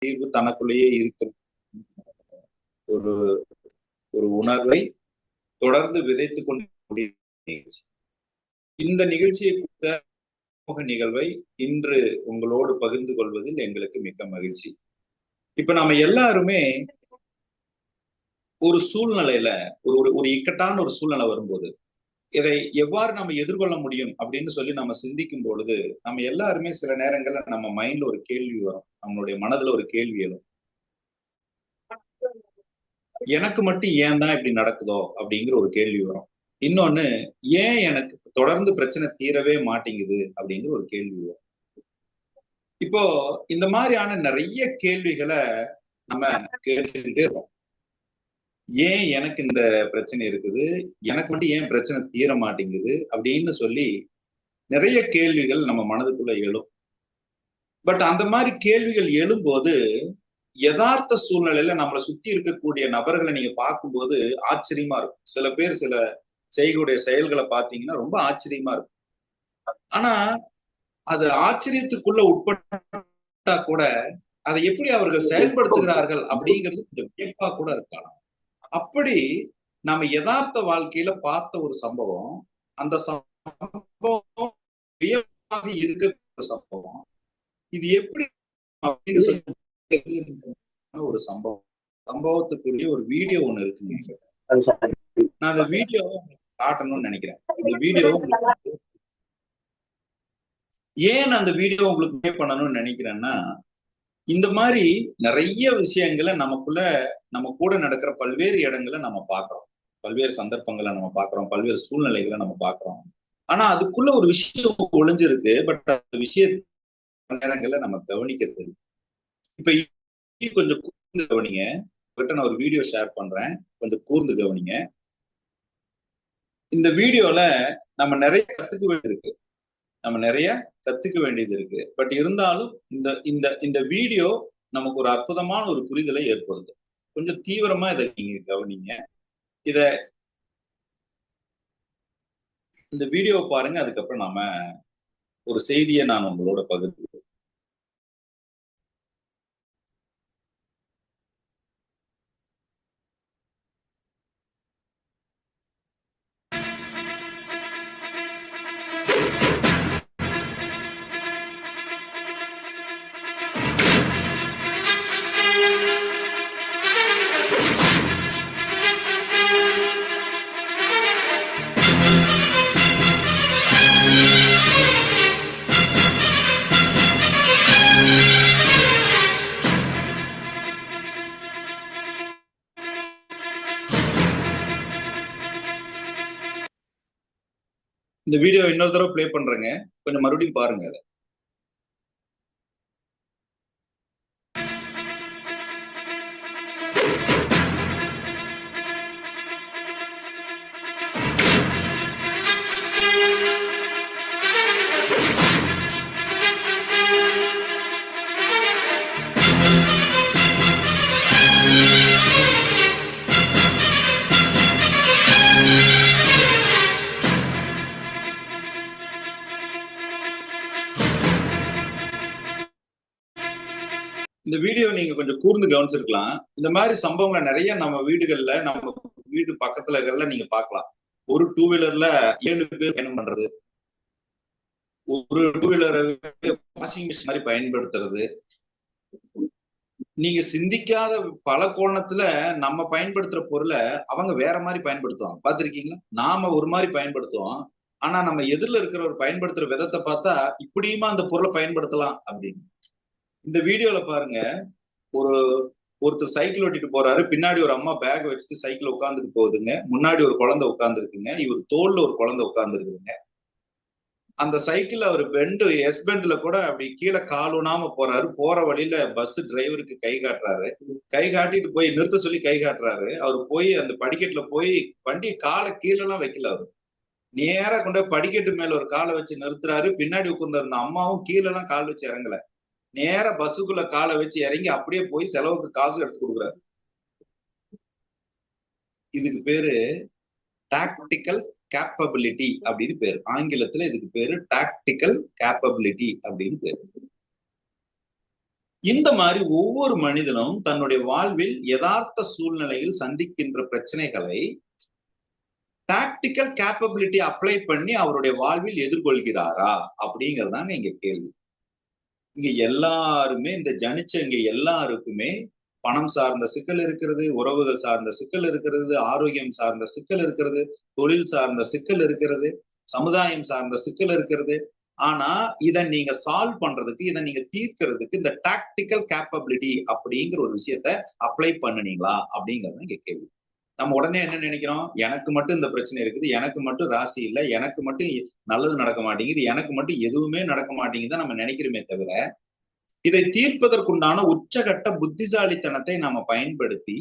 தீர்வு தனக்குள்ளேயே இருக்கிற ஒரு ஒரு உணர்வை தொடர்ந்து விதைத்துக் கொண்டு இந்த நிகழ்ச்சியை குறித்த நிகழ்வை இன்று உங்களோடு பகிர்ந்து கொள்வதில் எங்களுக்கு மிக்க மகிழ்ச்சி. இப்ப நாம எல்லாருமே ஒரு சூழ்நிலையில ஒரு இக்கட்டான ஒரு சூழ்நிலை வரும்போது இதை எவ்வாறு நம்ம எதிர்கொள்ள முடியும் அப்படின்னு சொல்லி நம்ம சிந்திக்கும் பொழுது நம்ம எல்லாருமே சில நேரங்கள்ல நம்ம மைண்ட்ல ஒரு கேள்வி வரும், நம்மளுடைய மனதுல ஒரு கேள்வி எழும். எனக்கு மட்டும் ஏன் தான் இப்படி நடக்குதோ அப்படிங்கிற ஒரு கேள்வி வரும். இன்னொன்னு, ஏன் எனக்கு தொடர்ந்து பிரச்சனை தீரவே மாட்டேங்குது அப்படிங்கிற ஒரு கேள்வி வரும். இப்போ இந்த மாதிரியான நிறைய கேள்விகளை நம்ம கேட்டுக்கிட்டே இருக்கோம். ஏன் எனக்கு இந்த பிரச்சனை இருக்குது, எனக்கு மட்டும் ஏன் பிரச்சனை தீர மாட்டேங்குது அப்படின்னு சொல்லி நிறைய கேள்விகள் நம்ம மனதுக்குள்ள எழும். பட் அந்த மாதிரி கேள்விகள் எழும்போது யதார்த்த சூழ்நிலையில நம்மளை சுத்தி இருக்கக்கூடிய நபர்களை நீங்க பார்க்கும்போது ஆச்சரியமா இருக்கும். சில பேர் சில செய்கூடிய செயல்களை பார்த்தீங்கன்னா ரொம்ப ஆச்சரியமா இருக்கும். ஆனா அது ஆச்சரியத்துக்குள்ள உட்பட்டா கூட அதை எப்படி அவர்கள் செயல்படுத்துகிறார்கள் அப்படிங்கிறது கொஞ்சம் வியப்பா கூட இருக்கலாம். அப்படி நாம யதார்த்த வாழ்க்கையில பார்த்த ஒரு சம்பவம், அந்த சம்பவம் வியப்பாக இருக்க சம்பவம், இது எப்படி அப்படின்னு சொல்லி ஒரு சம்பவத்துக்குரிய ஒரு வீடியோ ஒண்ணு இருக்குங்க. நான் அந்த வீடியோவை காட்டணும்னு நினைக்கிறேன். இந்த வீடியோ ஏன் அந்த வீடியோ உங்களுக்கு ப்ளே பண்ணணும்னு நினைக்கிறேன்னா, இந்த மாதிரி நிறைய விஷயங்களை நமக்குள்ள நம்ம கூட நடக்கிற பல்வேறு இடங்களை நம்ம பார்க்கிறோம், பல்வேறு சந்தர்ப்பங்களை நம்ம பார்க்கிறோம், பல்வேறு சூழ்நிலைகளை நம்ம பார்க்கிறோம். ஆனா அதுக்குள்ள ஒரு விஷயம் ஒளிஞ்சிருக்கு. பட் அந்த விஷயத்த நேரங்கள்ல நம்ம கவனிக்கிறது. இப்ப கொஞ்சம் கூர்ந்து கவனிங்க. நான் ஒரு வீடியோ ஷேர் பண்றேன், கொஞ்சம் கூர்ந்து கவனிங்க. இந்த வீடியோல நம்ம நிறைய கத்துக்க வேண்டியிருக்கு, நம்ம நிறைய கத்துக்க வேண்டியது இருக்கு. பட் இருந்தாலும் இந்த இந்த இந்த வீடியோ நமக்கு ஒரு அற்புதமான ஒரு புரிதலை ஏற்படுது. கொஞ்சம் தீவிரமா இதை நீங்க கவனிங்க. இந்த வீடியோவை பாருங்க. அதுக்கப்புறம் நாம ஒரு செய்தியை நான் உங்களோட பகிர்ந்து. இந்த வீடியோ இன்னொரு தடவை ப்ளே பண்றேங்க, கொஞ்சம் மறுபடியும் பாருங்க அதை. இந்த வீடியோ நீங்க கொஞ்சம் கூர்ந்து கவனிச்சிருக்கலாம். இந்த மாதிரி சம்பவங்களை நிறைய நம்ம வீடுகள்ல, நம்ம வீடு பக்கத்துல நீங்க பார்க்கலாம். ஒரு டூ வீலர்ல 7 பேர் பயணம் பண்றது, ஒரு டூ வீலரை வாஷிங் மிஷின் மாதிரி பயன்படுத்துறது, நீங்க சிந்திக்காத பல கோணத்துல நம்ம பயன்படுத்துற பொருளை அவங்க வேற மாதிரி பயன்படுத்துவாங்க. பார்த்திருக்கீங்களா? நாம ஒரு மாதிரி பயன்படுத்துவோம், ஆனா நம்ம எதிரில இருக்கிற ஒரு பயன்படுத்துற விதத்தை பார்த்தா இப்படியுமா அந்த பொருளை பயன்படுத்தலாம் அப்படின்னு. இந்த வீடியோல பாருங்க, ஒருத்தர் சைக்கிள் ஓட்டிட்டு போறாரு, பின்னாடி ஒரு அம்மா பேக் வச்சுட்டு சைக்கிள் உட்காந்துட்டு போகுதுங்க, முன்னாடி ஒரு குழந்தை உட்கார்ந்து இருக்குங்க, இவர் தோல்ல ஒரு குழந்தை உட்கார்ந்து இருக்குங்க. அந்த சைக்கிள் அவர் எஸ் பெண்ட்ல கூட அப்படி கீழே காலூனாம போறாரு. போற வழியில பஸ் டிரைவருக்கு கை காட்டுறாரு, கை காட்டிட்டு போய் நிறுத்த சொல்லி கை காட்டுறாரு. அவர் போய் அந்த படிக்கட்டுல போய் வண்டி காலை கீழே எல்லாம் வைக்கல, அவரு நேரா கொண்டு படிக்கட்டு மேல ஒரு காலை வச்சு நிறுத்துறாரு. பின்னாடி உட்கார்ந்து இருந்த அம்மாவும் கீழே எல்லாம் கால் வச்சு இறங்கல, நேரா பஸ்ஸுக்குள்ள காலை வச்சு இறங்கி அப்படியே போய் செலவுக்கு காசு எடுத்து கொடுக்குறாரு. இதுக்கு பேரு டாக்டிக்கல் கேப்பபிலிட்டி அப்படின்னு பேரு. ஆங்கிலத்துல இதுக்கு பேரு டாக்டிக்கல் கேப்பபிலிட்டி அப்படின்னு பேரு. இந்த மாதிரி ஒவ்வொரு மனிதனும் தன்னுடைய வாழ்வில் யதார்த்த சூழ்நிலையில் சந்திக்கின்ற பிரச்சனைகளை டாக்டிக்கல் கேப்பபிலிட்டி அப்ளை பண்ணி அவருடைய வாழ்வில் எதிர்கொள்கிறாரா அப்படிங்கறதாங்க இங்க கேள்வி. இங்க எல்லாருமே இந்த ஜனிச்ச இங்க எல்லாருக்குமே பணம் சார்ந்த சிக்கல் இருக்கிறது, உறவுகள் சார்ந்த சிக்கல் இருக்கிறது, ஆரோக்கியம் சார்ந்த சிக்கல் இருக்கிறது, தொழில் சார்ந்த சிக்கல் இருக்கிறது, சமுதாயம் சார்ந்த சிக்கல் இருக்கிறது. ஆனா இதை நீங்க சால்வ் பண்றதுக்கு, இதை நீங்க தீர்க்கிறதுக்கு இந்த டாக்டிக்கல் கேப்பபிலிட்டி அப்படிங்கிற ஒரு விஷயத்த அப்ளை பண்ணுனீங்களா அப்படிங்கறது இங்க கேள்வி. நம்ம உடனே என்ன நினைக்கிறோம், எனக்கு மட்டும் இந்த பிரச்சனை இருக்குது, எனக்கு மட்டும் ராசி இல்லை, எனக்கு மட்டும் நல்லது நடக்க மாட்டேங்குது, எனக்கு மட்டும் எதுவுமே நடக்க மாட்டேங்குது நம்ம நினைக்கிறோமே தவிர, இதை தீர்ப்பதற்குண்டான உச்சகட்ட புத்திசாலித்தனத்தை நாம பயன்படுத்தி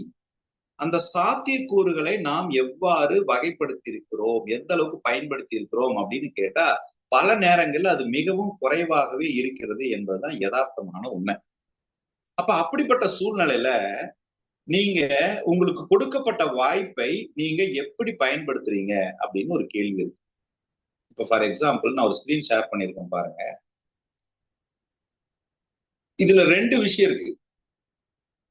அந்த சாத்தியக்கூறுகளை நாம் எவ்வாறு வகைப்படுத்தி இருக்கிறோம், எந்த அளவுக்கு பயன்படுத்தி இருக்கிறோம் அப்படின்னு கேட்டா பல நேரங்கள்ல அது மிகவும் குறைவாகவே இருக்கிறது என்பதுதான் யதார்த்தமான உண்மை. அப்ப அப்படிப்பட்ட சூழ்நிலையில நீங்க உங்களுக்கு கொடுக்கப்பட்ட வாய்ப்பை நீங்க எப்படி பயன்படுத்துறீங்க அப்படின்னு ஒரு கேள்வி இருக்கு. இப்ப ஃபார் எக்ஸாம்பிள் நான் ஒரு ஸ்கிரீன் ஷேர் பண்ணிருக்கேன் பாருங்க. இதுல ரெண்டு விஷயம் இருக்கு.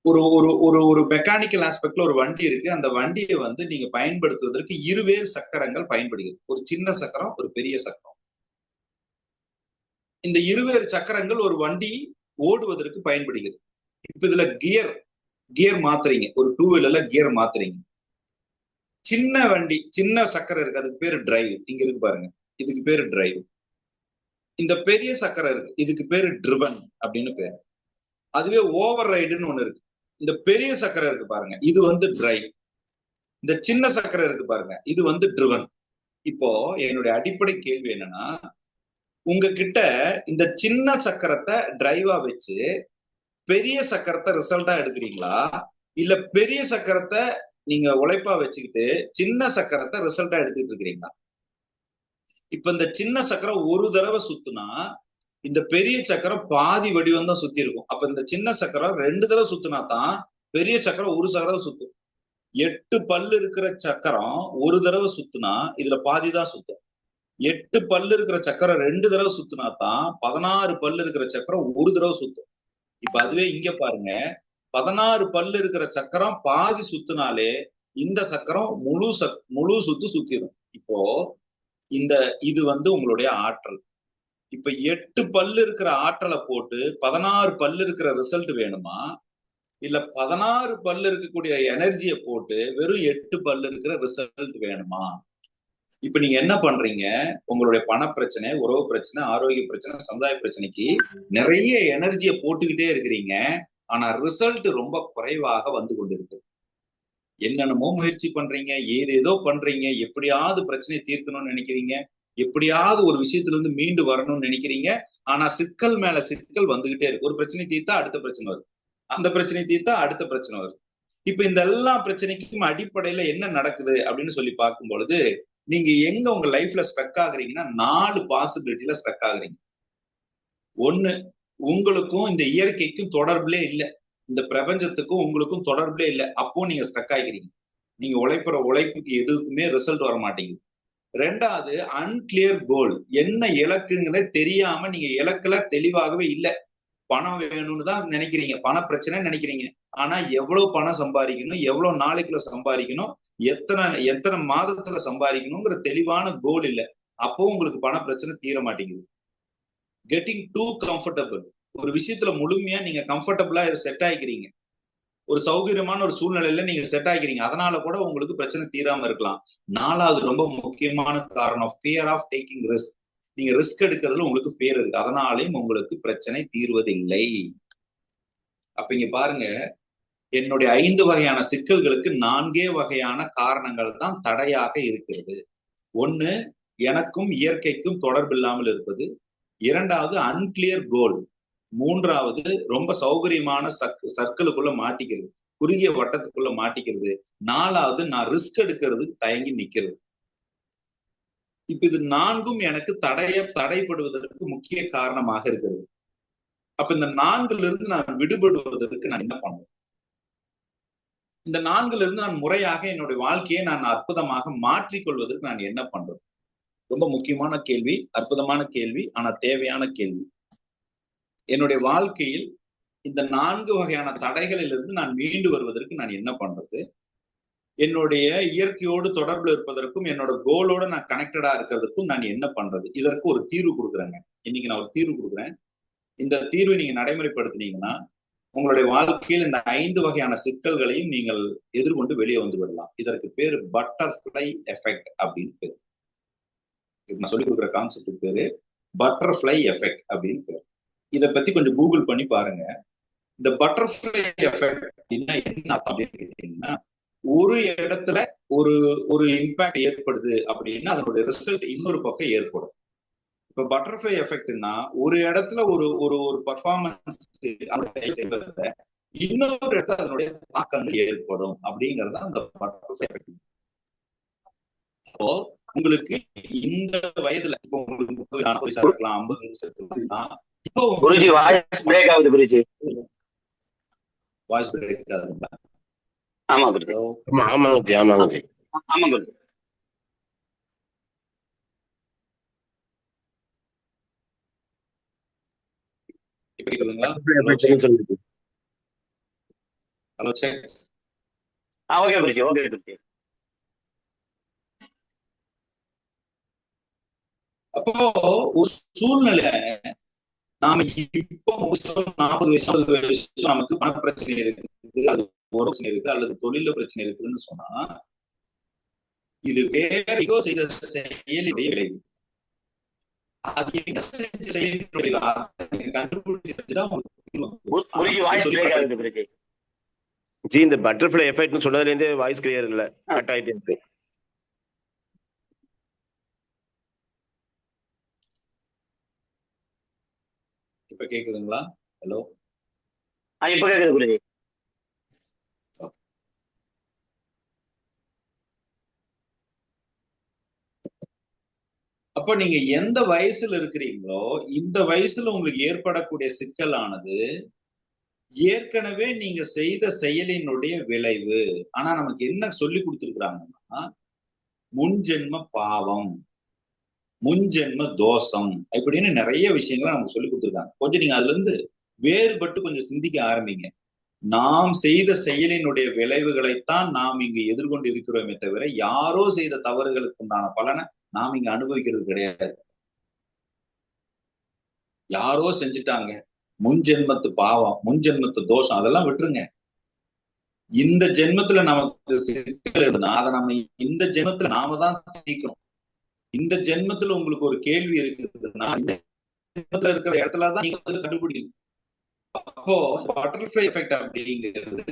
ஒரு ஒரு ஒரு ஒரு மெக்கானிக்கல் ஆஸ்பெக்ட்ல ஒரு வண்டி இருக்கு. அந்த வண்டியை வந்து நீங்க பயன்படுத்துவதற்கு இருவேறு சக்கரங்கள் பயன்படுகிறது. ஒரு சின்ன சக்கரம், ஒரு பெரிய சக்கரம். இந்த இருவேறு சக்கரங்கள் ஒரு வண்டி ஓடுவதற்கு பயன்படுகிறது. இப்ப இதுல கியர் மாத்துறீங்க, ஒரு டூ வீலர்ல கியர் மாத்துறீங்க. சின்ன வண்டி, சின்ன சக்கரம் இருக்கு, அதுக்கு பேரு டிரைவ். இங்க இருக்கு பாருங்க, இதுக்கு பேரு டிரைவ். இந்த பெரிய சக்கரம் இருக்கு, இதுக்கு பேரு ட்ரிவன் அப்படின்னு பேரு. அதுவே ஓவர் ரைடுன்னு ஒண்ணு இருக்கு. இந்த பெரிய சக்கரம் இருக்கு பாருங்க, இது வந்து டிரைவ். இந்த சின்ன சக்கரம் இருக்கு பாருங்க, இது வந்து ட்ரிவன். இப்போ என்னுடைய அடிப்படை கேள்வி என்னன்னா, உங்ககிட்ட இந்த சின்ன சக்கரத்தை டிரைவா வச்சு பெரிய சக்கரத்தை ரிசல்ட்டா எடுக்கிறீங்களா, இல்ல பெரிய சக்கரத்தை நீங்க உழைப்பா வச்சுக்கிட்டு சின்ன சக்கரத்தை ரிசல்ட்டா எடுத்துட்டு இருக்கிறீங்களா? இப்ப இந்த சின்ன சக்கரம் ஒரு தடவை சுத்துனா இந்த பெரிய சக்கரம் பாதி வடிவம் தான் சுத்தி இருக்கும். அப்ப இந்த சின்ன சக்கரம் 2 தடவை சுத்தினா தான் பெரிய சக்கரம் ஒரு சக்கரம் சுத்தும். 8 பல்லு இருக்கிற சக்கரம் ஒரு தடவை சுத்துனா இதுல பாதி தான் சுத்தும். 8 பல்லு இருக்கிற சக்கரம் 2 தடவை சுத்தினா தான் 16 பல்லு இருக்கிற சக்கரம் ஒரு தடவை சுத்தும். இப்ப அதுவே இங்க பாருங்க, 16 பல்லு இருக்கிற சக்கரம் பாதி சுத்தினாலே இந்த சக்கரம் முழு சுத்து சுத்திடும். இப்போ இது வந்து உங்களுடைய ஆற்றல். இப்ப 8 பல்லு இருக்கிற ஆற்றலை போட்டு 16 பல்லு இருக்கிற ரிசல்ட் வேணுமா, இல்ல 16 பல்லு இருக்கக்கூடிய எனர்ஜியை போட்டு வெறும் 8 பல்லு இருக்கிற ரிசல்ட் வேணுமா? இப்ப நீங்க என்ன பண்றீங்க, உங்களுடைய பண பிரச்சனை, உறவு பிரச்சனை, ஆரோக்கிய பிரச்சனை, சமுதாய பிரச்சனைக்கு நிறைய எனர்ஜியை போட்டுக்கிட்டே இருக்கிறீங்க. ஆனா ரிசல்ட் ரொம்ப குறைவாக வந்து கொண்டிருக்கு. என்னென்னமோ முயற்சி பண்றீங்க, ஏதேதோ பண்றீங்க, எப்படியாவது பிரச்சனையை தீர்க்கணும்னு நினைக்கிறீங்க, எப்படியாவது ஒரு விஷயத்துல இருந்து மீண்டு வரணும்னு நினைக்கிறீங்க. ஆனா சிக்கல் மேல சிக்கல் வந்துகிட்டே இருக்கு. ஒரு பிரச்சனை தீர்த்தா அடுத்த பிரச்சனை வருது, அந்த பிரச்சனை தீர்த்தா அடுத்த பிரச்சனை வருது. இப்ப இந்த எல்லா பிரச்சனைக்கும் அடிப்படையில என்ன நடக்குது அப்படின்னு சொல்லி பார்க்கும் பொழுது, நீங்க எங்க உங்க லைஃப்ல ஸ்ட்ரக் ஆகுறீங்கன்னா 4 பாசிபிலிட்டியில ஸ்ட்ரக் ஆகுறீங்க. ஒண்ணு, உங்களுக்கும் இந்த இயற்கைக்கும் தொடர்புலே இல்லை, இந்த பிரபஞ்சத்துக்கும் உங்களுக்கும் தொடர்புலே இல்லை, அப்போ நீங்க ஸ்ட்ரக் ஆகிறீங்க. நீங்க உழைப்புற உழைப்புக்கு எதுக்குமே ரிசல்ட் வர மாட்டேங்குது. ரெண்டாவது, அன்கிளியர் கோல், என்ன இலக்குங்கிறத தெரியாம நீங்க இலக்குல தெளிவாகவே இல்லை. பணம் வேணும்னு தான் நினைக்கிறீங்க, பண பிரச்சனை நினைக்கிறீங்க. ஆனா எவ்வளவு பணம் சம்பாதிக்கணும், எவ்வளவு நாளைக்குள்ள சம்பாதிக்கணும், எத்தனை எத்தனை மாதத்துல சம்பாதிக்கணுங்கிற தெளிவான கோல் இல்லை. அப்போ உங்களுக்கு பண பிரச்சனை தீர மாட்டேங்குது. கெட்டிங் டூ கம்ஃபர்டபுள், ஒரு விஷயத்துல முழுமையா நீங்க கம்ஃபர்டபுளா செட் ஆகிக்கிறீங்க, ஒரு சௌகரியமான ஒரு சூழ்நிலையில நீங்க செட் ஆகிக்கிறீங்க, அதனால கூட உங்களுக்கு பிரச்சனை தீராம இருக்கலாம். 4வது ரொம்ப முக்கியமான காரணம், ஃபியர் ஆஃப் டேக்கிங் ரிஸ்க். நீங்க ரிஸ்க் எடுக்கிறதுல உங்களுக்கு ஃபியர் இருக்கு, அதனாலையும் உங்களுக்கு பிரச்சனை தீர்வதில்லை. அப்ப இங்க பாருங்க, என்னுடைய 5 வகையான சிக்கல்களுக்கு 4 வகையான காரணங்கள் தான் தடையாக இருக்கிறது. ஒண்ணு, எனக்கும் இயற்கைக்கும் தொடர்பு இல்லாமல் இருப்பது. 2வது, அன்கிளியர் கோல். 3வது, ரொம்ப சௌகரியமான சர்க்கிளுக்குள்ள மாட்டிக்கிறது, குறுகிய வட்டத்துக்குள்ள மாட்டிக்கிறது. 4வது, நான் ரிஸ்க் எடுக்கிறது தயங்கி நிக்கிறது. இப்ப இது 4ம் எனக்கு தடைப்படுவதற்கு முக்கிய காரணமாக இருக்கிறது. அப்ப இந்த 4ல இருந்து நான் விடுபடுவதற்கு நான் என்ன பண்ணுவேன்? இந்த 4ல இருந்து நான் முறையாக என்னுடைய வாழ்க்கையை நான் அற்புதமாக மாற்றிக்கொள்வதற்கு நான் என்ன பண்றது? ரொம்ப முக்கியமான கேள்வி, அற்புதமான கேள்வி, ஆனா தேவையான கேள்வி. என்னுடைய வாழ்க்கையில் இந்த 4 வகையான தடைகளிலிருந்து நான் மீண்டு வருவதற்கு நான் என்ன பண்றது, என்னுடைய இயற்கையோடு தொடர்புல இருப்பதற்கும் என்னோட கோலோட நான் கனெக்டடா இருக்கிறதுக்கும் நான் என்ன பண்றது, இதற்கு ஒரு தீர்வு கொடுக்குறேங்க. இன்னைக்கு நான் ஒரு தீர்வு கொடுக்குறேன். இந்த தீர்வை நீங்க நடைமுறைப்படுத்தினீங்கன்னா உங்களுடைய வாழ்க்கையில் இந்த 5 வகையான சிக்கல்களையும் நீங்கள் எதிர்கொண்டு வெளியே வந்து விடலாம். இதற்கு பேரு பட்டர்ஃப்ளை எஃபெக்ட் அப்படின்னு பேரு. நான் சொல்லிக் கொடுக்குற கான்செப்ட் பேரு பட்டர்ஃப்ளை எஃபெக்ட் அப்படின்னு பேரு. இதை பத்தி கொஞ்சம் கூகுள் பண்ணி பாருங்க. இந்த பட்டர்ஃப்ளை எஃபெக்ட் அப்படின்னா என்ன அப்படின்னு கேட்டீங்கன்னா, ஒரு இடத்துல ஒரு ஒரு இம்பாக்ட் ஏற்படுது அப்படின்னா அதனுடைய ரிசல்ட் இன்னொரு பக்கம் ஏற்படும். இப்ப பட்டர்ஃப்ளை எஃபெக்ட்னா ஒரு இடத்துல ஒரு ஒரு ஒரு பர்ஃபார்மன்ஸ் இன்னொரு இடத்துல அதனுடைய தாக்கங்கள் ஏற்படும் அப்படிங்கறது அந்த பட்டர்ஃப்ளை எஃபெக்ட். அப்போ உங்களுக்கு இந்த வயதுல இப்போ உங்களுக்கு 40 வயசா இருக்கலாம், 50 வயசா இருக்கலாம். இப்போ குருஜி வாய்ஸ் பிரேக் ஆகுது. குருஜி வாய்ஸ் பிரேக் ஆகுதுங்களா? ஆமா குருஜி. ஆமா குருஜி, ஆமா குருஜி, ஆமா குருஜி. இப்ப கேக்குதுங்களா? Hello check. Okay Guruji, okay Guruji. அப்போ ஒரு சூழ்நிலை நாம இப்போ 40 வயசு 50 வயசு நமக்கு பண பிரச்சனை இருக்குது, அது ஒரு பிரச்சனை இருக்கு, அல்லது தொழில பிரச்சனை இருக்குதுன்னு சொன்னா இது வேற ஏதோ செய்த செயலுடைய விளைவு. அது என்ன செஞ்ச செயலுடைய ஜி இந்த பட்டர்ஃப்ளை எஃபெக்ட்னு சொன்னதுல இருந்தே வாய்ஸ் கிளியர் இல்ல, கட் ஆயிட்டே இருக்கு. இப்ப கேக்குதுங்களா? ஹலோ, இப்ப கேக்குது குருஜி. அப்ப நீங்க எந்த வயசுல இருக்கிறீங்களோ இந்த வயசுல உங்களுக்கு ஏற்படக்கூடிய சிக்கலானது ஏற்கனவே நீங்க செய்த செயலினுடைய விளைவு. ஆனா நமக்கு என்ன சொல்லி கொடுத்துருக்காங்கன்னா, முன்ஜென்ம பாவம், முன்ஜென்ம தோஷம் இப்படின்னு நிறைய விஷயங்களை நமக்கு சொல்லி கொடுத்துருக்காங்க. கொஞ்சம் நீங்க அதுல இருந்து வேறுபட்டு கொஞ்சம் சிந்திக்க ஆரம்பிங்க. நாம் செய்த செயலினுடைய விளைவுகளைத்தான் நாம் இங்கு எதிர்கொண்டு இருக்கிறோமே தவிர யாரோ செய்த தவறுகளுக்கு உண்டான பலனை நாம் இங்க அனுபவிக்கிறது கிடையாது. யாரோ செஞ்சுட்டாங்க, முன்ஜென்மத்து பாவம், முன்ஜென்மத்து தோஷம், அதெல்லாம் விட்டுருங்க. இந்த ஜென்மத்துல நமக்கு சிக்கல் இருந்தா அதை நம்ம இந்த ஜென்மத்துல நாம தான் தீர்க்கணும். இந்த ஜென்மத்துல உங்களுக்கு ஒரு கேள்வி இருக்குதுன்னா இந்த ஜென்மத்துல இருக்கிற இடத்துலதான் நீங்க வந்து கண்டுபிடிக்கணும். அப்போ பட்டர்ஃப்ளை எஃபெக்ட் அப்படிங்கிறது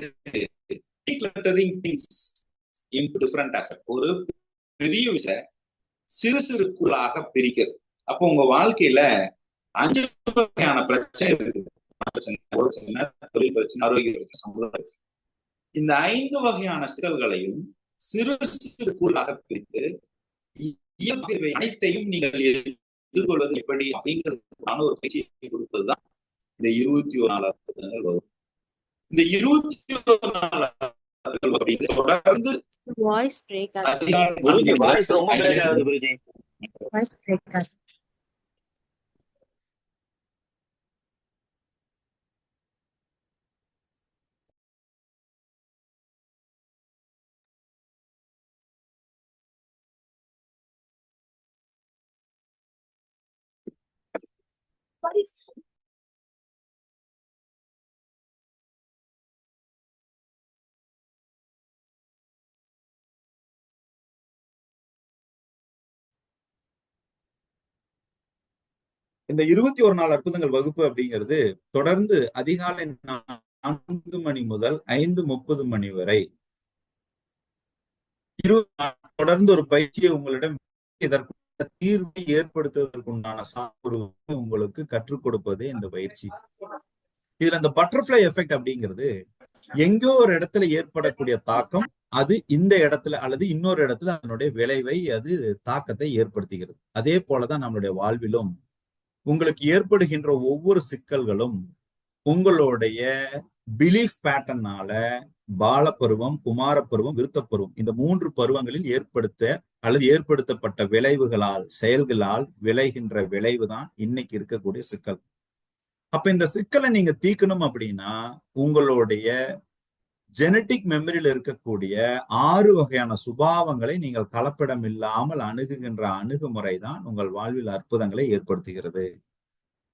ஒரு பெரிய விஷயம் சிறு சிறு கூறாக பிரிக்கிறது. அப்போ உங்க வாழ்க்கையில 5 வகையான பிரச்சனை இருக்குது. தொழில் பிரச்சனை, ஆரோக்கிய பிரச்சனை, சமுதாய பிரச்சனை. இந்த 5 வகையான சிக்கல்களையும் சிறு சிறு கூறாக பிரித்து இயற்கை அனைத்தையும் நீங்கள் எதிர்கொள்வது எப்படி அப்படிங்கிறதுக்கான ஒரு பயிற்சியை கொடுப்பதுதான் இந்த 21 நாள் அற்புதங்கள் வரும். இந்த 21 நாள் அற்புதங்கள் தொடர்ந்து வாய்ஸ் பிரேக் ஆகுது. வாய்ஸ் ரொம்ப பிரேக் ஆகுது குருஜி. வாய்ஸ் பிரேக் ஆகுது. இந்த 21 நாள் அற்புதங்கள் வகுப்பு அப்படிங்கிறது தொடர்ந்து அதிகாலை 4 மணி முதல் 5:30 மணி வரை தொடர்ந்து ஒரு பயிற்சியை உங்களிடம் இதற்கு தீர்வை ஏற்படுத்துவதற்குண்டான உங்களுக்கு கற்றுக் கொடுப்பதே இந்த பயிற்சி. இதுல இந்த பட்டர்ஃப்ளை எஃபெக்ட் அப்படிங்கிறது எங்கோ ஒரு இடத்துல ஏற்படக்கூடிய தாக்கம் அது இந்த இடத்துல அல்லது இன்னொரு இடத்துல அதனுடைய விளைவை அது தாக்கத்தை ஏற்படுத்துகிறது. அதே போலதான் நம்மளுடைய வாழ்விலும் உங்களுக்கு ஏற்படுகின்ற ஒவ்வொரு சிக்கல்களும் உங்களுடைய பிலீஃப் பேட்டர்னால பாலப்பருவம், குமாரப்பருவம், விருத்தப்பருவம் இந்த 3 பருவங்களில் ஏற்படுத்தப்பட்ட விளைவுகளால், செயல்களால் விளைகின்ற விளைவு தான் இன்னைக்கு இருக்கக்கூடிய சிக்கல். அப்ப இந்த சிக்கலை நீங்க தீர்க்கணும் அப்படின்னா உங்களுடைய ஜெனட்டிக் மெமரியில் இருக்கக்கூடிய 6 வகையான சுபாவங்களை நீங்கள் கலப்படம் இல்லாமல் அணுகுகின்ற அணுகுமுறை தான் உங்கள் வாழ்வில் அற்புதங்களை ஏற்படுத்துகிறது.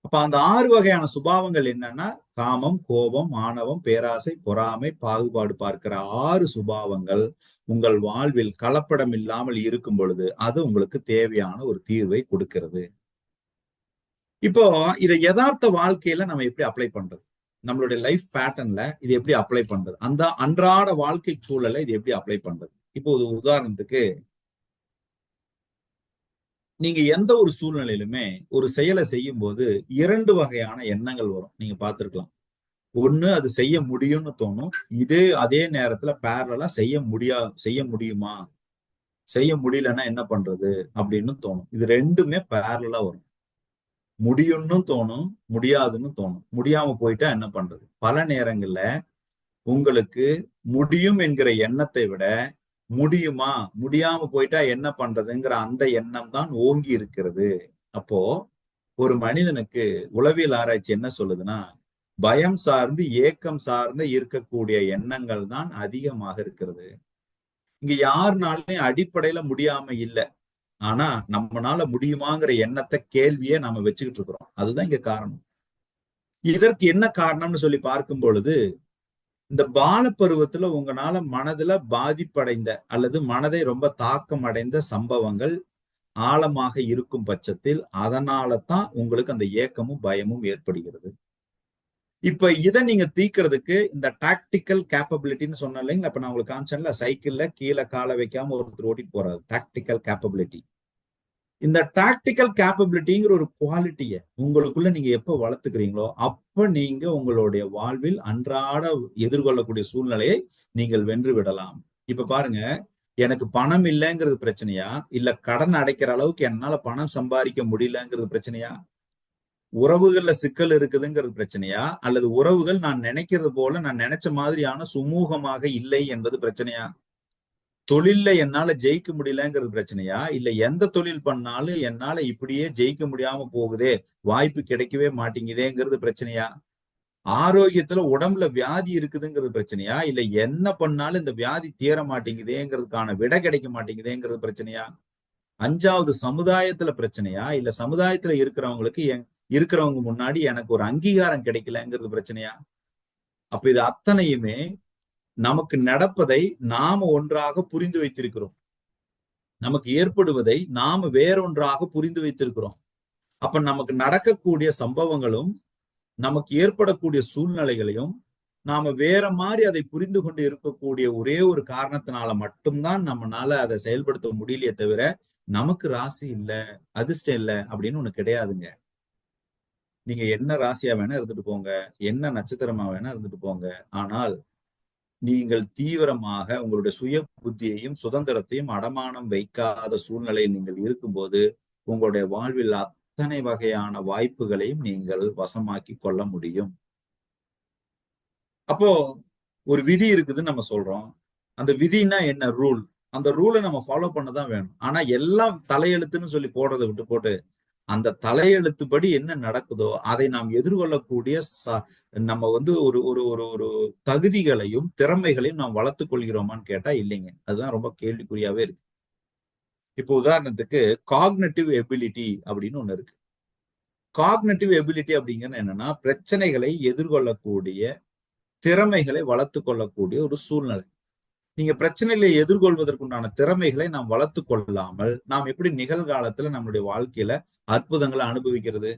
அப்ப அந்த 6 வகையான சுபாவங்கள் என்னன்னா காமம், கோபம், ஆணவம், பேராசை, பொறாமை, பாகுபாடு பார்க்கிற 6 சுபாவங்கள் உங்கள் வாழ்வில் கலப்படம் இல்லாமல் இருக்கும் பொழுது அது உங்களுக்கு தேவையான ஒரு தீர்வை கொடுக்கிறது. இப்போ இதை யதார்த்த வாழ்க்கையில நம்ம எப்படி அப்ளை பண்றது? நம்மளுடைய லைஃப் பேட்டர்ன்ல இது எப்படி அப்ளை பண்றது? அந்த அன்றாட வாழ்க்கை சூழலை இது எப்படி அப்ளை பண்றது? இப்போ ஒரு உதாரணத்துக்கு, நீங்க எந்த ஒரு சூழ்நிலையிலுமே ஒரு செயலை செய்யும் போது 2 வகையான எண்ணங்கள் வரும். நீங்க பார்த்திருக்கலாம். ஒண்ணு அது செய்ய முடியும்னு தோணும். அதே நேரத்துல பேரலா செய்ய முடியுமா, செய்ய முடியலன்னா என்ன பண்றது அப்படின்னு தோணும். இது ரெண்டுமே பேரலா வரும். முடியும்னு தோணும், முடியாதுன்னு தோணும். முடியாம போயிட்டா என்ன பண்றது? பல நேரங்கள்ல உங்களுக்கு முடியும் என்கிற எண்ணத்தை விட முடியுமா, முடியாம போயிட்டா என்ன பண்றதுங்கிற அந்த எண்ணம் தான் ஓங்கி இருக்கிறது. அப்போ ஒரு மனிதனுக்கு உளவியல் ஆராய்ச்சி என்ன சொல்லுதுன்னா, பயம் சார்ந்து ஏக்கம் சார்ந்து இருக்கக்கூடிய எண்ணங்கள் தான் அதிகமாக இருக்கிறது. இங்க யாருனாலும் அடிப்படையில முடியாம இல்லை, ஆனா நம்மனால முடியுமாங்கிற எண்ணத்தை கேள்வியே நாம வச்சுக்கிட்டு இருக்கிறோம். அதுதான் இங்க காரணம். இதற்கு என்ன காரணம்னு சொல்லி பார்க்கும் பொழுது, இந்த பால பருவத்துல உங்களால மனதுல பாதிப்படைந்த அல்லது மனதை ரொம்ப தாக்கம் அடைந்த சம்பவங்கள் ஆழமாக இருக்கும் பட்சத்தில் அதனால தான் உங்களுக்கு அந்த ஏக்கமும் பயமும் ஏற்படுகிறது. இப்ப இதை நீங்க தீர்க்கிறதுக்கு இந்த டாக்டிக்கல் கேப்பபிலிட்டின்னு சொன்ன இல்லைங்களா, இப்ப நான் உங்களுக்கு காமிச்சேன்ல, சைக்கிள்ல கீழே காலை வைக்காம ஒருத்தர் ஓட்டிட்டு போறாரு, டாக்டிக்கல் கேப்பபிலிட்டி. இந்த டாக்டிக்கல் கேப்பபிலிட்டிங்கிற ஒரு குவாலிட்டியை உங்களுக்குள்ள நீங்க எப்ப வளர்த்துக்கிறீங்களோ அப்ப நீங்க உங்களுடைய வாழ்வில் அன்றாட எதிர்கொள்ளக்கூடிய சூழ்நிலையை நீங்கள் வென்று விடலாம். இப்ப பாருங்க, எனக்கு பணம் இல்லைங்கிறது பிரச்சனையா, இல்ல கடன் அடைக்கிற அளவுக்கு என்னால பணம் சம்பாதிக்க முடியலங்கிறது பிரச்சனையா, உறவுகள்ல சிக்கல் இருக்குதுங்கிறது பிரச்சனையா, அல்லது உறவுகள் நான் நினைக்கிறது போல நான் நினைச்ச மாதிரியான சுமூகமாக இல்லை என்பது பிரச்சனையா, தொழில்ல என்னால ஜெயிக்க முடியலங்கிறது பிரச்சனையா, இல்ல எந்த தொழில் பண்ணாலும் என்னால இப்படியே ஜெயிக்க முடியாம போகுதே, வாய்ப்பு கிடைக்கவே மாட்டேங்குதேங்கிறது பிரச்சனையா, ஆரோக்கியத்துல உடம்புல வியாதி இருக்குதுங்கிறது பிரச்சனையா, இல்ல என்ன பண்ணாலும் இந்த வியாதி தீர மாட்டேங்குதேங்கிறதுக்கான விடை கிடைக்க மாட்டேங்குதேங்கிறது பிரச்சனையா, 5வது சமுதாயத்துல பிரச்சனையா, இல்ல சமுதாயத்துல இருக்கிறவங்க முன்னாடி எனக்கு ஒரு அங்கீகாரம் கிடைக்கலங்கிறது பிரச்சனையா. அப்ப இது அத்தனையுமே நமக்கு நடப்பதை நாம ஒன்றாக புரிந்து வைத்திருக்கிறோம், நமக்கு ஏற்படுவதை நாம வேறொன்றாக புரிந்து வைத்திருக்கிறோம். அப்ப நமக்கு நடக்கக்கூடிய சம்பவங்களும் நமக்கு ஏற்படக்கூடிய சூழ்நிலைகளையும் நாம வேற மாதிரி அதை புரிந்து கொண்டு இருக்கக்கூடிய ஒரே ஒரு காரணத்தினால மட்டும்தான் நம்மளால அதை செயல்படுத்த முடியலையே தவிர நமக்கு ராசி இல்ல, அதிர்ஷ்டம் இல்லை அப்படின்னு ஒண்ணு கிடையாதுங்க. நீங்க என்ன ராசியா வேணா இருந்துட்டு போங்க, என்ன நட்சத்திரமா வேணா இருந்துட்டு போங்க, ஆனால் நீங்கள் தீவிரமாக உங்களுடைய சுய புத்தியையும் சுதந்திரத்தையும் அடமானம் வைக்காத சூழ்நிலையில் நீங்கள் இருக்கும்போது உங்களுடைய வாழ்வில் அத்தனை வகையான வாய்ப்புகளையும் நீங்கள் வசமாக்கி கொள்ள முடியும். அப்போ ஒரு விதி இருக்குதுன்னு நம்ம சொல்றோம். அந்த விதினா என்ன? ரூல். அந்த ரூலை நம்ம ஃபாலோ பண்ணதான் வேணும். ஆனா எல்லாம் தலையெழுத்துன்னு சொல்லி போடுறதை விட்டு போட்டு அந்த தலையெழுத்துப்படி என்ன நடக்குதோ அதை நாம் எதிர்கொள்ளக்கூடிய நம்ம ஒரு ஒரு ஒரு ஒரு தகுதிகளையும் திறமைகளையும் நாம் வளர்த்துக் கொள்கிறோமான்னு கேட்டா இல்லைங்க. அதுதான் ரொம்ப கேள்விக்குறியாவே இருக்கு. இப்போ உதாரணத்துக்கு காக்னிட்டிவ் எபிலிட்டி அப்படின்னு ஒண்ணு இருக்கு. காக்னிட்டிவ் எபிலிட்டி அப்படிங்கிறது என்னன்னா, பிரச்சனைகளை எதிர்கொள்ளக்கூடிய திறமைகளை வளர்த்து கொள்ளக்கூடிய ஒரு சூழ்நிலை. நீங்க பிரச்சனைகளை எதிர்கொள்வதற்குண்டான திறமைகளை நாம் வளர்த்து கொள்ளாமல் நாம் எப்படி நிகழ்காலத்துல நம்மளுடைய வாழ்க்கையில அற்புதங்களை அனுபவிக்கிறது?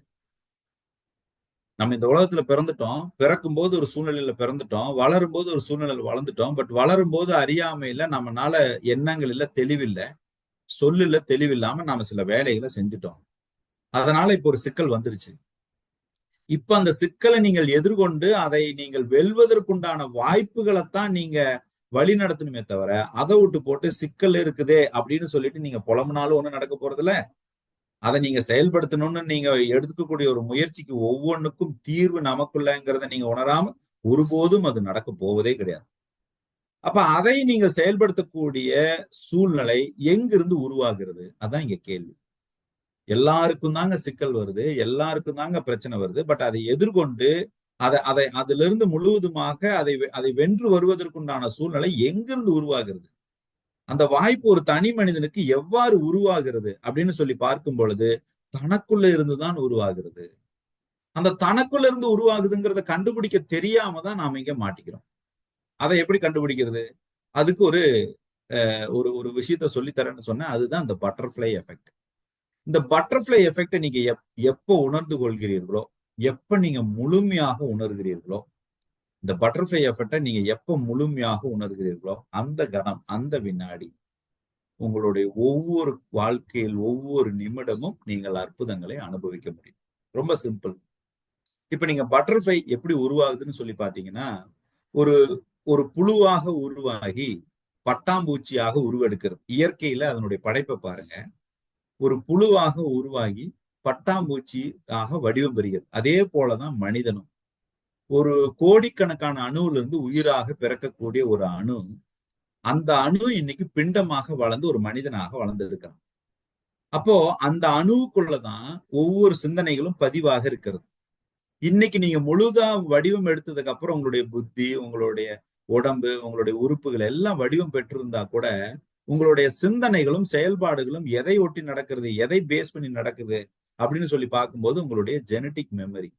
நம்ம இந்த உலகத்துல பிறந்துட்டோம், பிறக்கும் போது ஒரு சூழ்நிலையில பிறந்துட்டோம், வளரும் போது ஒரு சூழ்நிலையில வளர்ந்துட்டோம். பட் வளரும் போது அறியாமையில நம்மனால எண்ணங்கள் இல்ல, தெளிவில்லை, சொல்லுல தெளிவில்லாம நாம சில வேலைகளை செஞ்சுட்டோம். அதனால இப்ப ஒரு சிக்கல் வந்துருச்சு. இப்ப அந்த சிக்கலை நீங்கள் எதிர்கொண்டு அதை நீங்கள் வெல்வதற்குண்டான வாய்ப்புகளைத்தான் நீங்க வழி நடத்தணுமே தவிர அதை விட்டு போட்டு சிக்கல் இருக்குதே அப்படின்னு சொல்லிட்டு நீங்க புலம்புனாலும் ஒண்ணும் நடக்க போறதில்ல. அதை நீங்க செயல்படுத்தணும்னு நீங்க எடுத்துக்கக்கூடிய ஒரு முயற்சிக்கு ஒவ்வொன்றுக்கும் தீர்வு நமக்குள்ளங்கிறத நீங்க உணராம ஒருபோதும் அது நடக்க போவதே கிடையாது. அப்ப அதை நீங்க செயல்படுத்தக்கூடிய சூழ்நிலை எங்கிருந்து உருவாகிறது? அதான் இங்க கேள்வி. எல்லாருக்கும் தாங்க சிக்கல் வருது, எல்லாருக்கும் தாங்க பிரச்சனை வருது. பட் அதை எதிர்கொண்டு அதை அதிலிருந்து முழுவதுமாக அதை வென்று வருவதற்குண்டான சூழ்நிலை எங்கிருந்து உருவாகிறது, அந்த வாய்ப்பு ஒரு தனி மனிதனுக்கு எவ்வாறு உருவாகிறது அப்படின்னு சொல்லி பார்க்கும் பொழுது தனக்குள்ள இருந்துதான் உருவாகிறது. அந்த தனக்குள்ள இருந்து உருவாகுதுங்கிறத கண்டுபிடிக்க தெரியாம தான் நாம இங்க மாட்டிக்கிறோம். அதை எப்படி கண்டுபிடிக்கிறது? அதுக்கு ஒரு ஒரு விஷயத்த சொல்லித்தரேன்னு சொன்னா அதுதான் இந்த பட்டர்ஃப்ளை எஃபெக்ட். இந்த பட்டர்ஃப்ளை எஃபெக்டை நீங்க எப்போ உணர்ந்து கொள்கிறீர்களோ, எப்ப நீங்க முழுமையாக உணர்கிறீர்களோ, இந்த பட்டர்ஃப்ளை எஃபெக்டை நீங்க எப்ப முழுமையாக உணர்கிறீர்களோ அந்த கணம், அந்த வினாடி உங்களுடைய ஒவ்வொரு வாழ்க்கையில் ஒவ்வொரு நிமிடமும் நீங்கள் அற்புதங்களை அனுபவிக்க முடியும். ரொம்ப சிம்பிள். இப்ப நீங்க பட்டர்ஃப்ளை எப்படி உருவாகுதுன்னு சொல்லி பாத்தீங்கன்னா, ஒரு ஒரு புழுவாக உருவாகி பட்டாம்பூச்சியாக உருவெடுக்கிறது. இயற்கையில அதனுடைய படைப்பை பாருங்க. ஒரு புழுவாக உருவாகி பட்டாம்பூச்சியாக வடிவம் பெறுகிறது. அதே போலதான் மனிதனும் ஒரு கோடிக்கணக்கான அணுவிலிருந்து இருந்து உயிராக பிறக்கக்கூடிய ஒரு அணு, அந்த அணு இன்னைக்கு பிண்டமாக வளர்ந்து ஒரு மனிதனாக வளர்ந்திருக்கிறான். அப்போ அந்த அணுவுக்குள்ளதான் ஒவ்வொரு சிந்தனைகளும் பதிவாக இருக்கிறது. இன்னைக்கு நீங்க முழுதா வடிவம் எடுத்ததுக்கு அப்புறம் உங்களுடைய புத்தி, உங்களுடைய உடம்பு, உங்களுடைய உறுப்புகள் எல்லாம் வடிவம் பெற்றிருந்தா கூட உங்களுடைய சிந்தனைகளும் செயல்பாடுகளும் எதை ஒட்டி நடக்கிறது, எதை பேஸ் பண்ணி நடக்குது அப்படின்னு சொல்லி பார்க்கும்போது உங்களுடைய ஜெனட்டிக் மெமரி.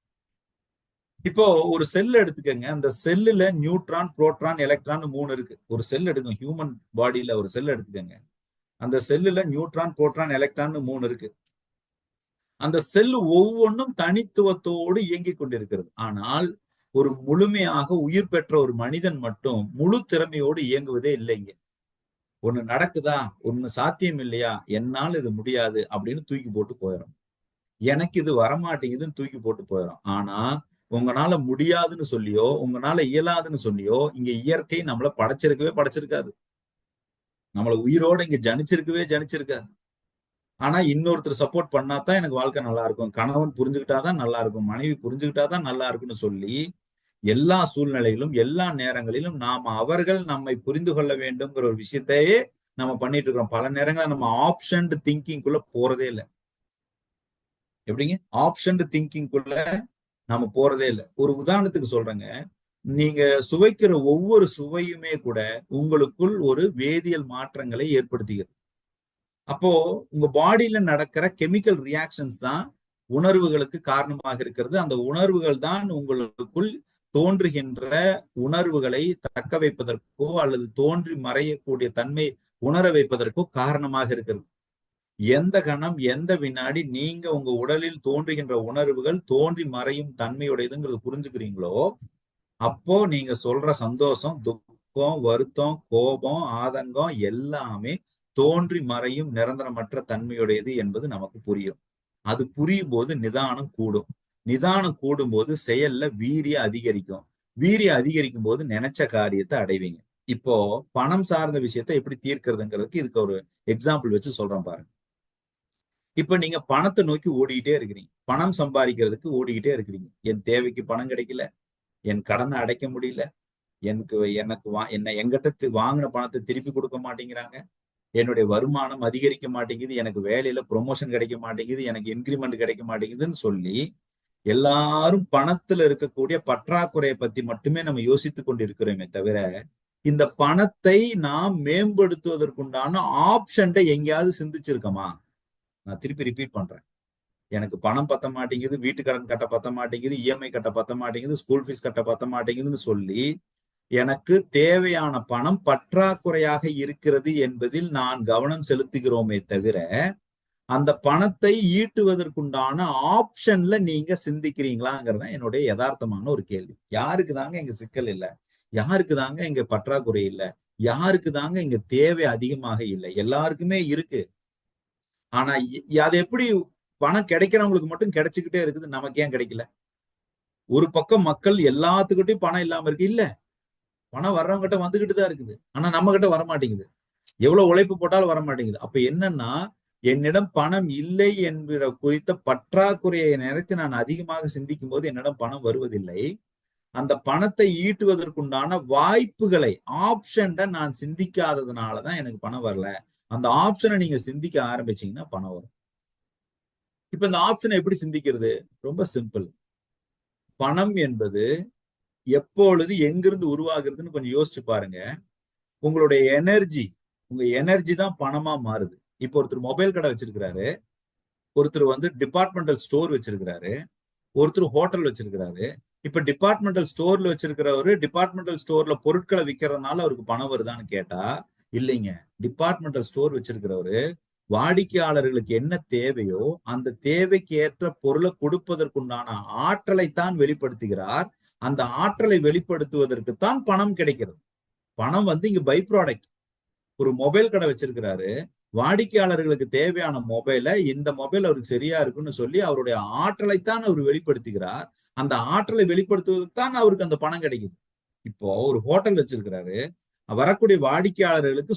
இப்போ ஒரு செல் எடுத்துக்கங்க. அந்த செல்லுல நியூட்ரான், புரோட்டான், எலக்ட்ரான் 3 இருக்கு. ஒரு செல் எடுக்கும், ஹியூமன் பாடியில ஒரு செல் எடுத்துக்கங்க. அந்த செல்லுல நியூட்ரான், புரோட்டான், எலக்ட்ரான் 3 இருக்கு. அந்த செல் ஒவ்வொன்றும் தனித்துவத்தோடு இயங்கிக் கொண்டிருக்கிறது. ஆனால் ஒரு முழுமையாக உயிர் பெற்ற ஒரு மனிதன் மட்டும் முழு திறமையோடு இயங்குவதே இல்லைங்க. ஒண்ணு நடக்குதா, ஒண்ணு சாத்தியம் இல்லையா, என்னால் இது முடியாது அப்படின்னு தூக்கி போட்டு போயிடும். எனக்கு இது வரமாட்டேங்குதுன்னு தூக்கி போட்டு போயிடும். ஆனா உங்களால முடியாதுன்னு சொல்லியோ, உங்களால இயலாதுன்னு சொல்லியோ இங்க இயற்கை நம்மள படைச்சிருக்காது. நம்மள உயிரோட இங்க ஜனிச்சிருக்காது. ஆனா இன்னொருத்தர் சப்போர்ட் பண்ணாதான் எனக்கு வாழ்க்கை நல்லா இருக்கும், கணவன் புரிஞ்சுக்கிட்டாதான் நல்லா இருக்கும், மனைவி புரிஞ்சுக்கிட்டாதான் நல்லா இருக்குன்னு சொல்லி எல்லா சூழ்நிலையிலும் எல்லா நேரங்களிலும் நாம அவர்கள் நம்மை புரிந்து கொள்ள வேண்டும்ங்கிற ஒரு விஷயத்தையே நம்ம பண்ணிட்டு இருக்கிறோம். பல நேரங்களில் நம்ம ஆப்ஷன் திங்கிங்குள்ள போறதே இல்லை. எப்படிங்க ஆப்ஷன் திங்கிங்குள்ள நாம போறதே இல்லை. ஒரு உதாரணத்துக்கு சொல்றேங்க. நீங்க சுவைக்கிற ஒவ்வொரு சுவையுமே கூட உங்களுக்குள் ஒரு வேதியியல் மாற்றங்களை ஏற்படுத்துகிறது. அப்போ உங்க பாடியில நடக்கிற கெமிக்கல் ரியாக்ஷன்ஸ் தான் உணர்வுகளுக்கு காரணமாக இருக்கிறது. அந்த உணர்வுகள் தான் உங்களுக்குள் தோன்றுகின்ற உணர்வுகளை தக்க வைப்பதற்கோ அல்லது தோன்றி மறையக்கூடிய தன்மை உணர வைப்பதற்கோ காரணமாக இருக்கிறது. எந்த கணம், எந்த வினாடி நீங்க உங்க உடலில் தோன்றுகின்ற உணர்வுகள் தோன்றி மறையும் தன்மையுடையதுங்கிறது புரிஞ்சுக்கிறீங்களோ, அப்போ நீங்க சொல்ற சந்தோஷம், துக்கம், வருத்தம், கோபம், ஆதங்கம் எல்லாமே தோன்றி மறையும் நிரந்தரமற்ற தன்மையுடையது என்பது நமக்கு புரியும். அது புரியும் போது நிதானம் கூடும். நிதானம் கூடும் போது செயல்ல வீரியம் அதிகரிக்கும். வீரியம் அதிகரிக்கும் போது நினைச்ச காரியத்தை அடைவீங்க. இப்போ பணம் சார்ந்த விஷயத்தை எப்படி தீர்க்கிறதுங்கிறதுக்கு இதுக்கு ஒரு எக்ஸாம்பிள் வச்சு சொல்றேன் பாருங்க. இப்ப நீங்க பணத்தை நோக்கி ஓடிக்கிட்டே இருக்கிறீங்க, பணம் சம்பாதிக்கிறதுக்கு ஓடிக்கிட்டே இருக்கிறீங்க. என் தேவைக்கு பணம் கிடைக்கல, என் கடனை அடைக்க முடியல, என்கிட்ட வாங்கின பணத்தை திருப்பி கொடுக்க மாட்டேங்கிறாங்க, என்னுடைய வருமானம் அதிகரிக்க மாட்டேங்குது, எனக்கு வேலையில ப்ரொமோஷன் கிடைக்க மாட்டேங்குது, எனக்கு இன்கிரிமெண்ட் கிடைக்க மாட்டேங்குதுன்னு சொல்லி எல்லாரும் பணத்துல இருக்கக்கூடிய பற்றாக்குறையை பத்தி மட்டுமே நம்ம யோசித்து கொண்டிருக்கிறோமே தவிர இந்த பணத்தை நாம் மேம்படுத்துவதற்குண்டான ஆப்ஷன்ட எங்கேயாவது சிந்திச்சிருக்கோமா? நான் திருப்பி ரிப்பீட் பண்றேன். எனக்கு பணம் பத்த மாட்டேங்குது, வீட்டு கடன் கட்ட பத்த மாட்டேங்குது, இஎம்ஐ கட்ட பத்த மாட்டேங்குது, ஸ்கூல் ஃபீஸ் கட்ட பத்த மாட்டேங்குதுன்னு சொல்லி எனக்கு தேவையான பணம் பற்றாக்குறையாக இருக்கிறது என்பதில் நான் கவனம் செலுத்துகிறோமே தவிர அந்த பணத்தை ஈட்டுவதற்குண்டான ஆப்ஷன்ல நீங்க சிந்திக்கிறீங்களாங்கிறத என்னுடைய யதார்த்தமான ஒரு கேள்வி. யாருக்கு தாங்க இங்க சிக்கல் இல்லை, யாருக்கு தாங்க இங்க பற்றாக்குறை இல்லை, யாருக்கு தாங்க இங்க தேவை அதிகமாக இல்லை? எல்லாருக்குமே இருக்கு. ஆனா அது எப்படி பணம் கிடைக்கிறவங்களுக்கு மட்டும் கிடைச்சுக்கிட்டே இருக்குது, நமக்கு ஏன் கிடைக்கல? ஒரு பக்கம் மக்கள் எல்லாத்துக்கிட்டையும் பணம் இல்லாம இருக்கு, இல்ல பணம் வர்றவங்க கிட்ட வந்துகிட்டு தான் இருக்குது, ஆனா நம்ம கிட்ட வரமாட்டேங்குது. எவ்வளவு உழைப்பு போட்டாலும் வரமாட்டேங்குது. அப்ப என்னன்னா, என்னிடம் பணம் இல்லை என்கிற குறித்த பற்றாக்குறையை நினைத்து நான் அதிகமாக சிந்திக்கும் போது என்னிடம் பணம் வருவதில்லை. அந்த பணத்தை ஈட்டுவதற்குண்டான வாய்ப்புகளை ஆப்ஷன்ட நான் சிந்திக்காததுனாலதான் எனக்கு பணம் வரல. அந்த ஆப்ஷனை நீங்க சிந்திக்க ஆரம்பிச்சீங்கன்னா பணம் வரும். இப்ப இந்த ஆப்ஷனை எப்படி சிந்திக்கிறது? ரொம்ப சிம்பிள். பணம் என்பது எப்பொழுது எங்கிருந்து உருவாகுறதுன்னு கொஞ்சம் யோசிச்சு பாருங்க. உங்களுடைய உங்க எனர்ஜி தான் பணமா மாறுது. இப்போ ஒருத்தர் மொபைல் கடை வச்சிருக்கிறாரு, ஒருத்தர் வந்து டிபார்ட்மெண்டல் ஸ்டோர் வச்சிருக்கிறாரு, ஒருத்தர் ஹோட்டல் வச்சிருக்கிறாரு. இப்ப டிபார்ட்மெண்டல் ஸ்டோர்ல வச்சிருக்கிறவரு டிபார்ட்மெண்டல் ஸ்டோர்ல பொருட்களை விற்கிறதுனால அவருக்கு பணம் வருதான்னு கேட்டா இல்லைங்க. டிபார்ட்மெண்டல் ஸ்டோர் வச்சிருக்கிறவரு வாடிக்கையாளர்களுக்கு என்ன தேவையோ அந்த தேவைக்கு ஏற்ற பொருளை கொடுப்பதற்குண்டான ஆற்றலைத்தான் வெளிப்படுத்துகிறார். அந்த ஆற்றலை வெளிப்படுத்துவதற்குத்தான் பணம் கிடைக்கிறது. பணம் வந்து இங்க பை ப்ராடக்ட். ஒரு மொபைல் கடை வச்சிருக்கிறாரு, வாடிக்கையாளர்களுக்கு தேவையான மொபைலை இந்த மொபைல் அவருக்கு சரியா இருக்குன்னு சொல்லி அவருடைய ஆற்றலைத்தான் அவர் வெளிப்படுத்துகிறார். அந்த ஆற்றலை வெளிப்படுத்துவதற்கு தான் அவருக்கு அந்த பணம் கிடைக்குது. இப்போ ஒரு ஹோட்டல் வச்சிருக்கிறாரு, வரக்கூடிய வாடிக்கையாளர்களுக்கு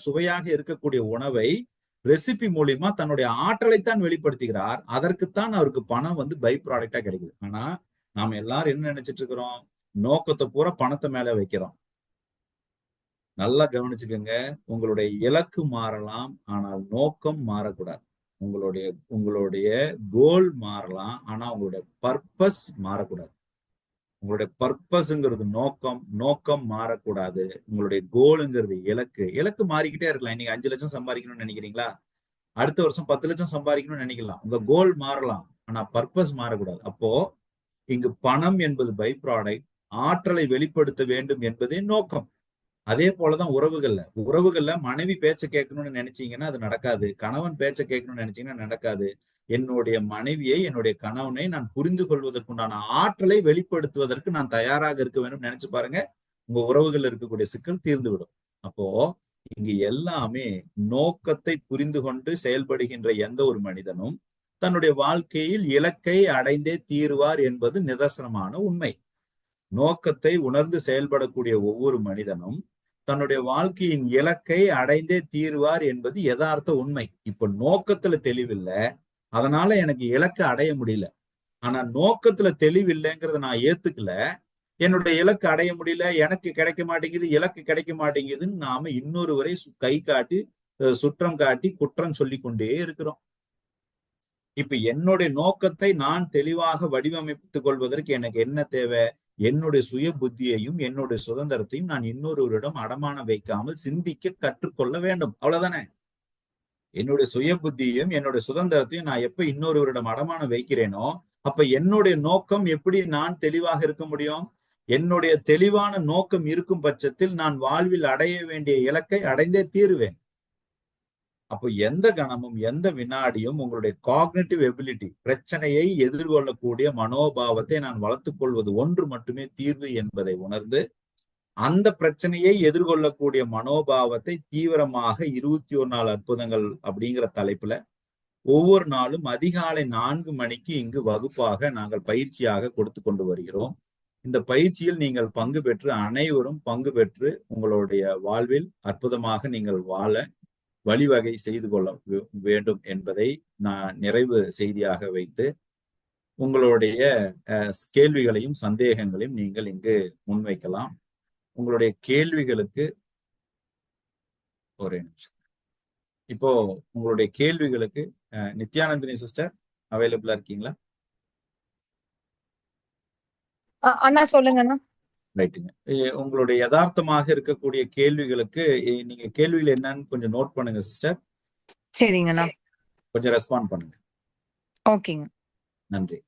சுவையாக இருக்கக்கூடிய உணவை ரெசிபி மூலியமா தன்னுடைய ஆற்றலைத்தான் வெளிப்படுத்துகிறார். அதற்குத்தான் அவருக்கு பணம் வந்து பை ப்ராடக்டா கிடைக்குது. ஆனா நாம எல்லாரும் என்ன நினைச்சிட்டு இருக்கிறோம்? நோக்கத்தை பூரா பணத்தை மேல வைக்கிறோம். நல்லா கவனிச்சுக்கோங்க. உங்களுடைய இலக்கு மாறலாம், ஆனால் நோக்கம் மாறக்கூடாது. உங்களுடைய கோல் மாறலாம், ஆனா உங்களுடைய பர்பஸ் மாறக்கூடாது. உங்களுடைய பர்பஸ்ங்கிறது நோக்கம் மாறக்கூடாது. உங்களுடைய கோலுங்கிறது இலக்கு மாறிக்கிட்டே இருக்கலாம். இன்னைக்கு 5 லட்சம் சம்பாதிக்கணும்னு நினைக்கிறீங்களா? அடுத்த வருஷம் 10 லட்சம் சம்பாதிக்கணும்னு நினைக்கலாம். உங்க கோல் மாறலாம், ஆனா பர்பஸ் மாறக்கூடாது. அப்போ இங்கு பணம் என்பது பை ப்ராடக்ட், ஆற்றலை வெளிப்படுத்த வேண்டும் என்பதே நோக்கம். அதே போலதான் உறவுகள்ல மனைவி பேச்ச கேட்கணும்னு நினைச்சீங்கன்னா அது நடக்காது. கணவன் பேச்ச கேட்கணும்னு நினைச்சீங்கன்னா நடக்காது. என்னுடைய மனைவியை, என்னுடைய கணவனை நான் புரிந்து கொள்வதற்குண்டான ஆற்றலை வெளிப்படுத்துவதற்கு நான் தயாராக இருக்க வேண்டும் நினைச்சு பாருங்க. உங்க உறவுகள் இருக்கக்கூடிய சிக்கல் தீர்ந்து விடும். அப்போ இங்கு எல்லாமே நோக்கத்தை புரிந்து கொண்டு செயல்படுகின்ற எந்த ஒரு மனிதனும் தன்னுடைய வாழ்க்கையில் இலக்கை அடைந்தே தீருவார் என்பது நிதர்சனமான உண்மை. நோக்கத்தை உணர்ந்து செயல்படக்கூடிய ஒவ்வொரு மனிதனும் தன்னுடைய வாழ்க்கையின் இலக்கை அடைந்தே தீருவார் என்பது யதார்த்த உண்மை. இப்ப நோக்கத்துல தெளிவில்லை, அதனால எனக்கு இலக்கை அடைய முடியல. ஆனா நோக்கத்துல தெளிவில்லைங்கிறத நான் ஏத்துக்கல, என்னுடைய இலக்கு அடைய முடியல, எனக்கு கிடைக்க மாட்டேங்குது, இலக்கு கிடைக்க மாட்டேங்குதுன்னு நாம இன்னொருவரை கை காட்டி சுற்றம் காட்டி குற்றம் சொல்லி கொண்டே இருக்கிறோம். இப்ப என்னுடைய நோக்கத்தை நான் தெளிவாக வடிவமைத்துக் கொள்வதற்கு எனக்கு என்ன தேவை? என்னுடைய சுய புத்தியையும் என்னுடைய சுதந்திரத்தையும் நான் இன்னொருவரிடம் அடமானம் வைக்காமல் சிந்திக்க கற்றுக்கொள்ள வேண்டும். அவ்வளவுதானே. என்னுடைய சுய புத்தியையும் என்னுடைய சுதந்திரத்தையும் நான் எப்ப இன்னொருவரிடம் அடமானம் வைக்கிறேனோ அப்ப என்னுடைய நோக்கம் எப்படி நான் தெளிவாக இருக்க முடியும்? என்னுடைய தெளிவான நோக்கம் இருக்கும் பட்சத்தில் நான் வாழ்வில் அடைய வேண்டிய இலக்கை அடைந்தே தீருவேன். அப்போ எந்த கணமும் எந்த வினாடியும் உங்களுடைய காக்னிட்டிவ் எபிலிட்டி, பிரச்சனையை எதிர்கொள்ளக்கூடிய மனோபாவத்தை நான் வளர்த்துக் கொள்வது ஒன்று மட்டுமே தீர்வு என்பதை உணர்ந்து அந்த பிரச்சனையை எதிர்கொள்ளக்கூடிய மனோபாவத்தை தீவிரமாக 21 நாள் அற்புதங்கள் அப்படிங்கிற தலைப்புல ஒவ்வொரு நாளும் அதிகாலை 4 மணிக்கு இங்கு வகுப்பாக நாங்கள் பயிற்சியாக கொடுத்து கொண்டு வருகிறோம். இந்த பயிற்சியில் நீங்கள் பங்கு பெற்று அனைவரும் பங்கு பெற்று உங்களுடைய வாழ்வில் அற்புதமாக நீங்கள் வாழ வழிவகை செய்து கொள்ள வேண்டும் என்பதை நான் நிறைவு செய்தியாக வைத்து உங்களுடைய கேள்விகளையும் சந்தேகங்களையும் நீங்கள் இங்கு முன்வைக்கலாம். உங்களுடைய கேள்விகளுக்கு ஒரே நிமிஷம். இப்போ உங்களுடைய கேள்விகளுக்கு நித்யானந்தினி சிஸ்டர் அவைலபிளா இருக்கீங்களா? அண்ணா சொல்லுங்கண்ணா. ரைட்டுங்க. உங்களுடைய யதார்த்தமாக இருக்கக்கூடிய கேள்விகளுக்கு நீங்க கேள்விகள் என்னன்னு கொஞ்சம் நோட் பண்ணுங்க சிஸ்டர். சரிங்கண்ணா. கொஞ்சம் ரெஸ்பாண்ட் பண்ணுங்க. ஓகேங்க. நன்றி.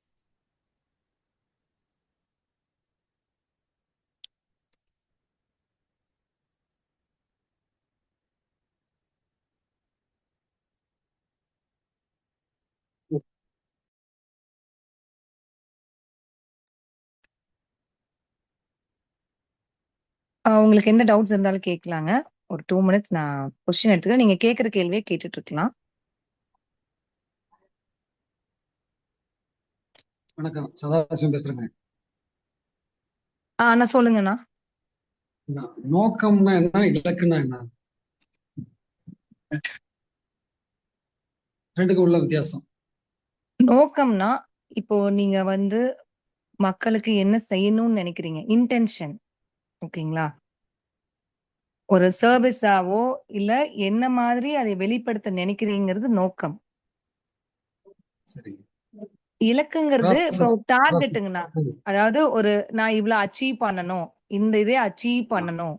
உங்களுக்கு எந்த டவுட்ஸ் இருந்தாலும் கேட்கலாங்க. ஒரு 2 மினிட்ஸ் நான் கொஸ்டின் எடுத்துக்கிறேன். நீங்க கேட்கிற கேள்வியை கேட்டுட்டு இருக்கலாம். வணக்கம், சதாசிவம் பேசுறேங்க. அண்ணா சொல்லுங்கண்ணா. நோக்கம்னா என்ன, இலக்குன்னா என்ன, ரெண்டுக்கு உள்ள வித்தியாசம்? நோக்கம்னா இப்போ நீங்க வந்து மக்களுக்கு என்ன செய்யணும்னு நினைக்கிறீங்க, இன்டென்ஷன். ஓகேங்களா? ஒரு சர்வீஸாவோ இல்ல என்ன மாதிரி அதை வெளிப்படுத்த நினைக்கிறீங்கிறது நோக்கம். சரி. இலக்குங்கிறது இப்போ ப்ராசஸ் டார்கெட்டுங்கண்ணா. அதாவது நான் இவ்வளவு அச்சீவ் பண்ணணும், இந்த இதே அச்சீவ் பண்ணணும்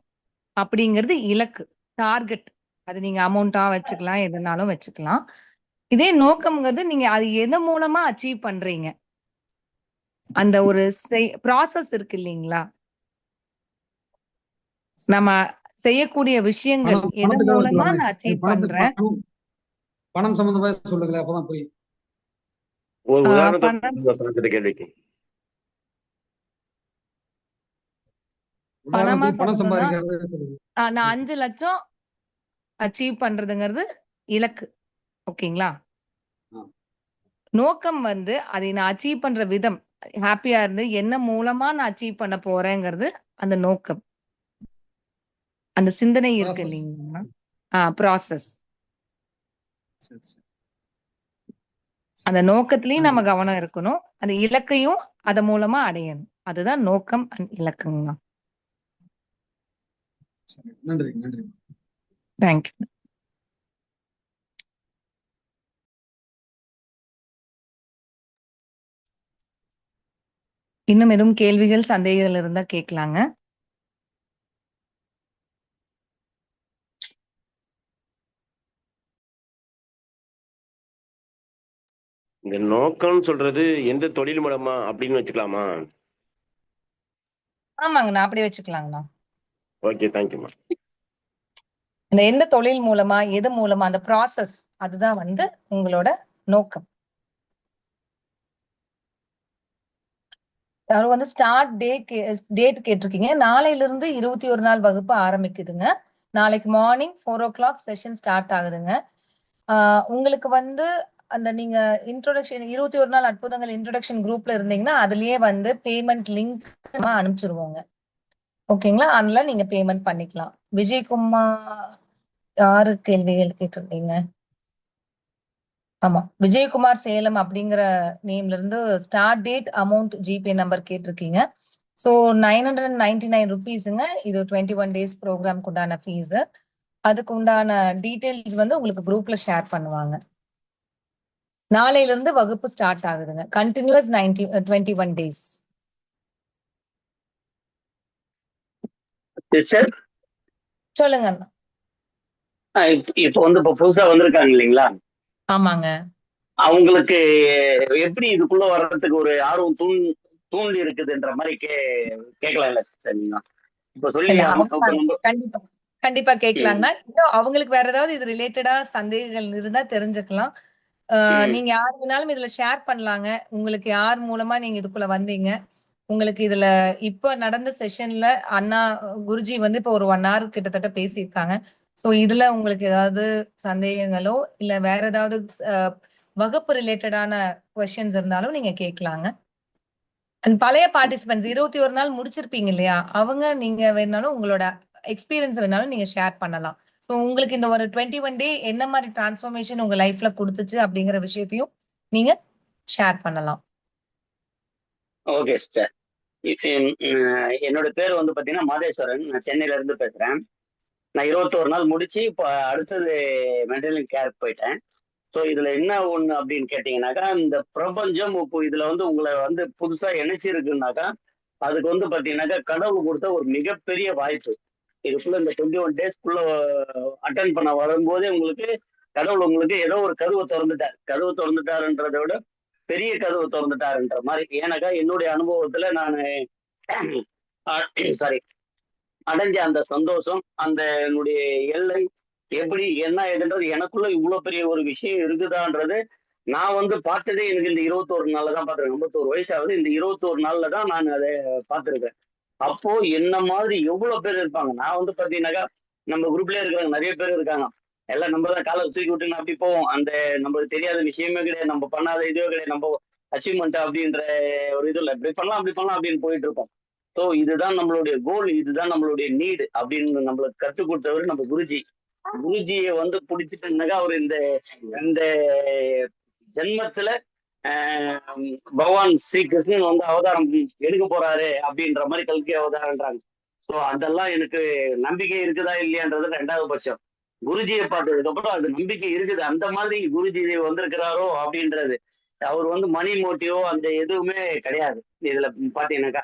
அப்படிங்கிறது இலக்கு, டார்கெட். அது நீங்க அமௌண்டா வச்சுக்கலாம், எதுனாலும் வச்சுக்கலாம். இதே நோக்கம்ங்கிறது நீங்க அது எது மூலமா அச்சீவ் பண்றீங்க, அந்த ஒரு ப்ராசஸ் இருக்கு இல்லைங்களா? நம்ம செய்யக்கூடிய விஷயங்கள் எது பணத்துக்காக மூலமா சொல்லலாமே. நான் அச்சீவ் பண்றேன். பணம் சம்பந்தமா சொல்லுங்களேன், அப்பதான் புரியும். ஒரு பணம் உதாரணத்தை கேள்விக்கு பணமா உதாரணத்துக்கு பணம் சொல்லணும்னா சம்பாதிக்கிறது சொல்லுங்க. நான் 5 லட்சம் அச்சீவ் பண்றதுங்கிறது இலக்கு. ஓகேங்களா? நோக்கம் வந்து அதை நான் அச்சீவ் பண்ற விதம், ஹாப்பியா இருந்து என்ன மூலமா நான் அச்சீவ் பண்ண போறேங்கிறது அந்த நோக்கம். அந்த சிந்தனை இருக்கு Process. இல்லைங்களா? ப்ராசஸ். சரி, சரி. அந்த நோக்கத்திலயும் நம்ம கவனம் இருக்கணும், அந்த இலக்கையும் அது மூலமா அடையணும். அதுதான் நோக்கம் அண்ட் இலக்குங்கண்ணா. சரி. நன்றி, நன்றி. தேங்க்யூ. இன்னும் எதுவும் கேள்விகள், சந்தேகங்கள் இருந்தா கேட்கலாங்க. இந்த நோக்கம்னு சொல்றது எந்த தொழில் மூலமா அப்படின்னு வச்சுக்கலாமா? ஆமாங்கண்ணா, அப்படி வச்சுக்கலாங்கண்ணா. ஓகே, தேங்க்யூமா. இந்த எந்த தொழில் மூலமா, எது மூலமா, அந்த ப்ராசஸ் அதுதான் வந்து உங்களோட நோக்கம். யாரும் வந்து ஸ்டார்ட் டேட் கேட்டிருக்கீங்க. நாளையில இருந்து 21 நாள் வகுப்பு ஆரம்பிக்குதுங்க. நாளைக்கு மார்னிங் 4 o'clock செஷன் ஸ்டார்ட் ஆகுதுங்க. உங்களுக்கு வந்து அந்த நீங்க இன்ட்ரோடக்ஷன் 21 நாள் அற்புதங்கள் இன்ட்ரோடக்ஷன் குரூப்ல இருந்தீங்கன்னா அதுலயே வந்து பேமெண்ட் லிங்க் அனுப்பிச்சிருவோங்க. ஓகேங்களா? அதனால நீங்க பேமெண்ட் பண்ணிக்கலாம். விஜயகுமார் யாரு கேள்விகள் கேட்டிருந்தீங்க? ஆமா, விஜயகுமார் சேலம் அப்படிங்கிற நேம்ல இருந்து start date amount GPay number கேட்டிருக்கீங்க. ஸோ 999 ருபீஸுங்க. இது 21 டேஸ் ப்ரோக்ராம்க்கு உண்டான ஃபீஸ். அதுக்கு உண்டான டீடைல்ஸ் வந்து உங்களுக்கு குரூப்ல ஷேர் பண்ணுவாங்க. நாளையில இருந்து வகுப்பு ஸ்டார்ட் ஆகுதுங்க. Continuous 21 days. சிஸ்டர், சொல்லுங்க. இப்போ வந்து இப்போ புதுசா வந்திருக்காங்க இல்லைங்களா, ஆமாங்க. அவங்களுக்கு எப்படி இதுக்குள்ள வர்றதுக்கு ஒரு ஆர்வம் தூண்டி இருக்குதுன்ற மாதிரி கேட்கலாம் இல்ல சிஸ்டர்? நீங்க இப்ப சொல்லி இல்ல, இப்ப நம்ம கண்டிப்பா கண்டிப்பா கேட்கலாங்கன்னா, இன்னும் அவங்களுக்கு வேற ஏதாவது இது ரிலேட்டடா சந்தேகங்கள் இருந்தா தெரிஞ்சுக்கலாம். நீங்க யார் வேணாலும் இதுல ஷேர் பண்ணலாங்க. உங்களுக்கு யார் மூலமா நீங்க இதுக்குள்ள வந்தீங்க, உங்களுக்கு இதுல இப்ப நடந்த செஷன்ல அண்ணா குருஜி வந்து இப்ப ஒரு 1 hour கிட்டத்தட்ட பேசியிருக்காங்க. சோ இதுல உங்களுக்கு ஏதாவது சந்தேகங்களோ இல்ல வேற ஏதாவது வகுப்பு ரிலேட்டடான கொஸ்டின்ஸ் இருந்தாலும் நீங்க கேட்கலாங்க. அண்ட் பழைய பார்ட்டிசிபென்ட்ஸ் 21 நாள் முடிச்சிருப்பீங்க இல்லையா, அவங்க நீங்க வேணாலும் உங்களோட எக்ஸ்பீரியன்ஸ் வேணாலும் நீங்க ஷேர் பண்ணலாம். ஸோ உங்களுக்கு இந்த ஒரு 21 டே என்ன மாதிரி டிரான்ஸ்ஃபர்மேஷன் உங்க லைஃப்ல கொடுத்துச்சு அப்படிங்கிற விஷயத்தையும் நீங்க ஷேர் பண்ணலாம். Okay sister. என்னோட பேர் வந்து பாத்தீங்கன்னா மாதேஸ்வரன். நான் சென்னையில இருந்து பேசுறேன். நான் 21 நாள் முடிச்சு இப்போ அடுத்தது மென்டல் கேர் போயிட்டேன். ஸோ இதுல என்ன ஒண்ணு அப்படின்னு கேட்டீங்கன்னாக்கா, இந்த பிரபஞ்சம் இப்போ இதுல வந்து உங்களை வந்து புதுசா இணைச்சிருக்குனாக்கா, அதுக்கு வந்து பாத்தீங்கன்னாக்கா கடவுள் கொடுத்த ஒரு மிகப்பெரிய வாய்ப்பு. இதுக்குள்ள இந்த 21 டேஸ்க்குள்ள அட்டன் பண்ண வரும்போதே உங்களுக்கு கடவுள் உங்களுக்கு ஏதோ ஒரு கதவை திறந்துட்டார். கதவு திறந்துட்டாருன்றதை விட பெரிய கதவு திறந்துட்டாருன்ற மாதிரி. ஏன்னாக்கா என்னுடைய அனுபவத்துல நான் சாரி அடைஞ்ச அந்த சந்தோஷம், அந்த என்னுடைய எல்லை எப்படி என்ன ஏதுன்றது, எனக்குள்ள இவ்வளவு பெரிய ஒரு விஷயம் இருக்குதான்றது நான் வந்து பார்த்ததே எனக்கு இந்த 21 நாள்ல தான் பார்த்திருக்கேன். 51 வயசாகுது. இந்த 21 நாள்ல தான் நான் அதை பார்த்திருக்கேன். அப்போ என்ன மாதிரி எவ்வளவு பேர் இருப்பாங்க. நான் வந்து பாத்தீங்கன்னாக்கா நம்ம குரூப்லயே இருக்கிறாங்க, நிறைய பேர் இருக்காங்க. எல்லாம் நம்ம தான் காலை தூக்கி விட்டு அப்படி போவோம். அந்த நம்மளுக்கு தெரியாத விஷயமே கிடையாது, நம்ம பண்ணாத இதுவே கிடையாது, நம்ம அச்சீவ்மெண்ட் அப்படின்ற ஒரு இது இல்லை. இப்படி பண்ணலாம் அப்படி பண்ணலாம் அப்படின்னு போயிட்டு இருக்கோம். ஸோ இதுதான் நம்மளுடைய கோல், இதுதான் நம்மளுடைய நீடு அப்படின்னு நம்மளுக்கு கற்றுக் கொடுத்தவர் நம்ம குருஜி. குருஜியை வந்து பிடிச்சிட்டுனாக்கா அவர் இந்த இந்த ஜென்மத்துல பகவான் ஸ்ரீ கிருஷ்ணன் வந்து அவதாரம் எடுக்க போறாரு அப்படின்ற மாதிரி கல்கி அவதாரம்ன்றாங்க. ஸோ அதெல்லாம் எனக்கு நம்பிக்கை இருக்குதா இல்லையான்றது 2வது பட்சம். குருஜியை பார்த்ததுக்கு அப்புறம் அது நம்பிக்கை இருக்குது, அந்த மாதிரி குருஜி வந்திருக்கிறாரோ அப்படின்றது. அவர் வந்து மணி மோட்டிவோ அந்த எதுவுமே கிடையாது. இதுல பாத்தீங்கன்னாக்கா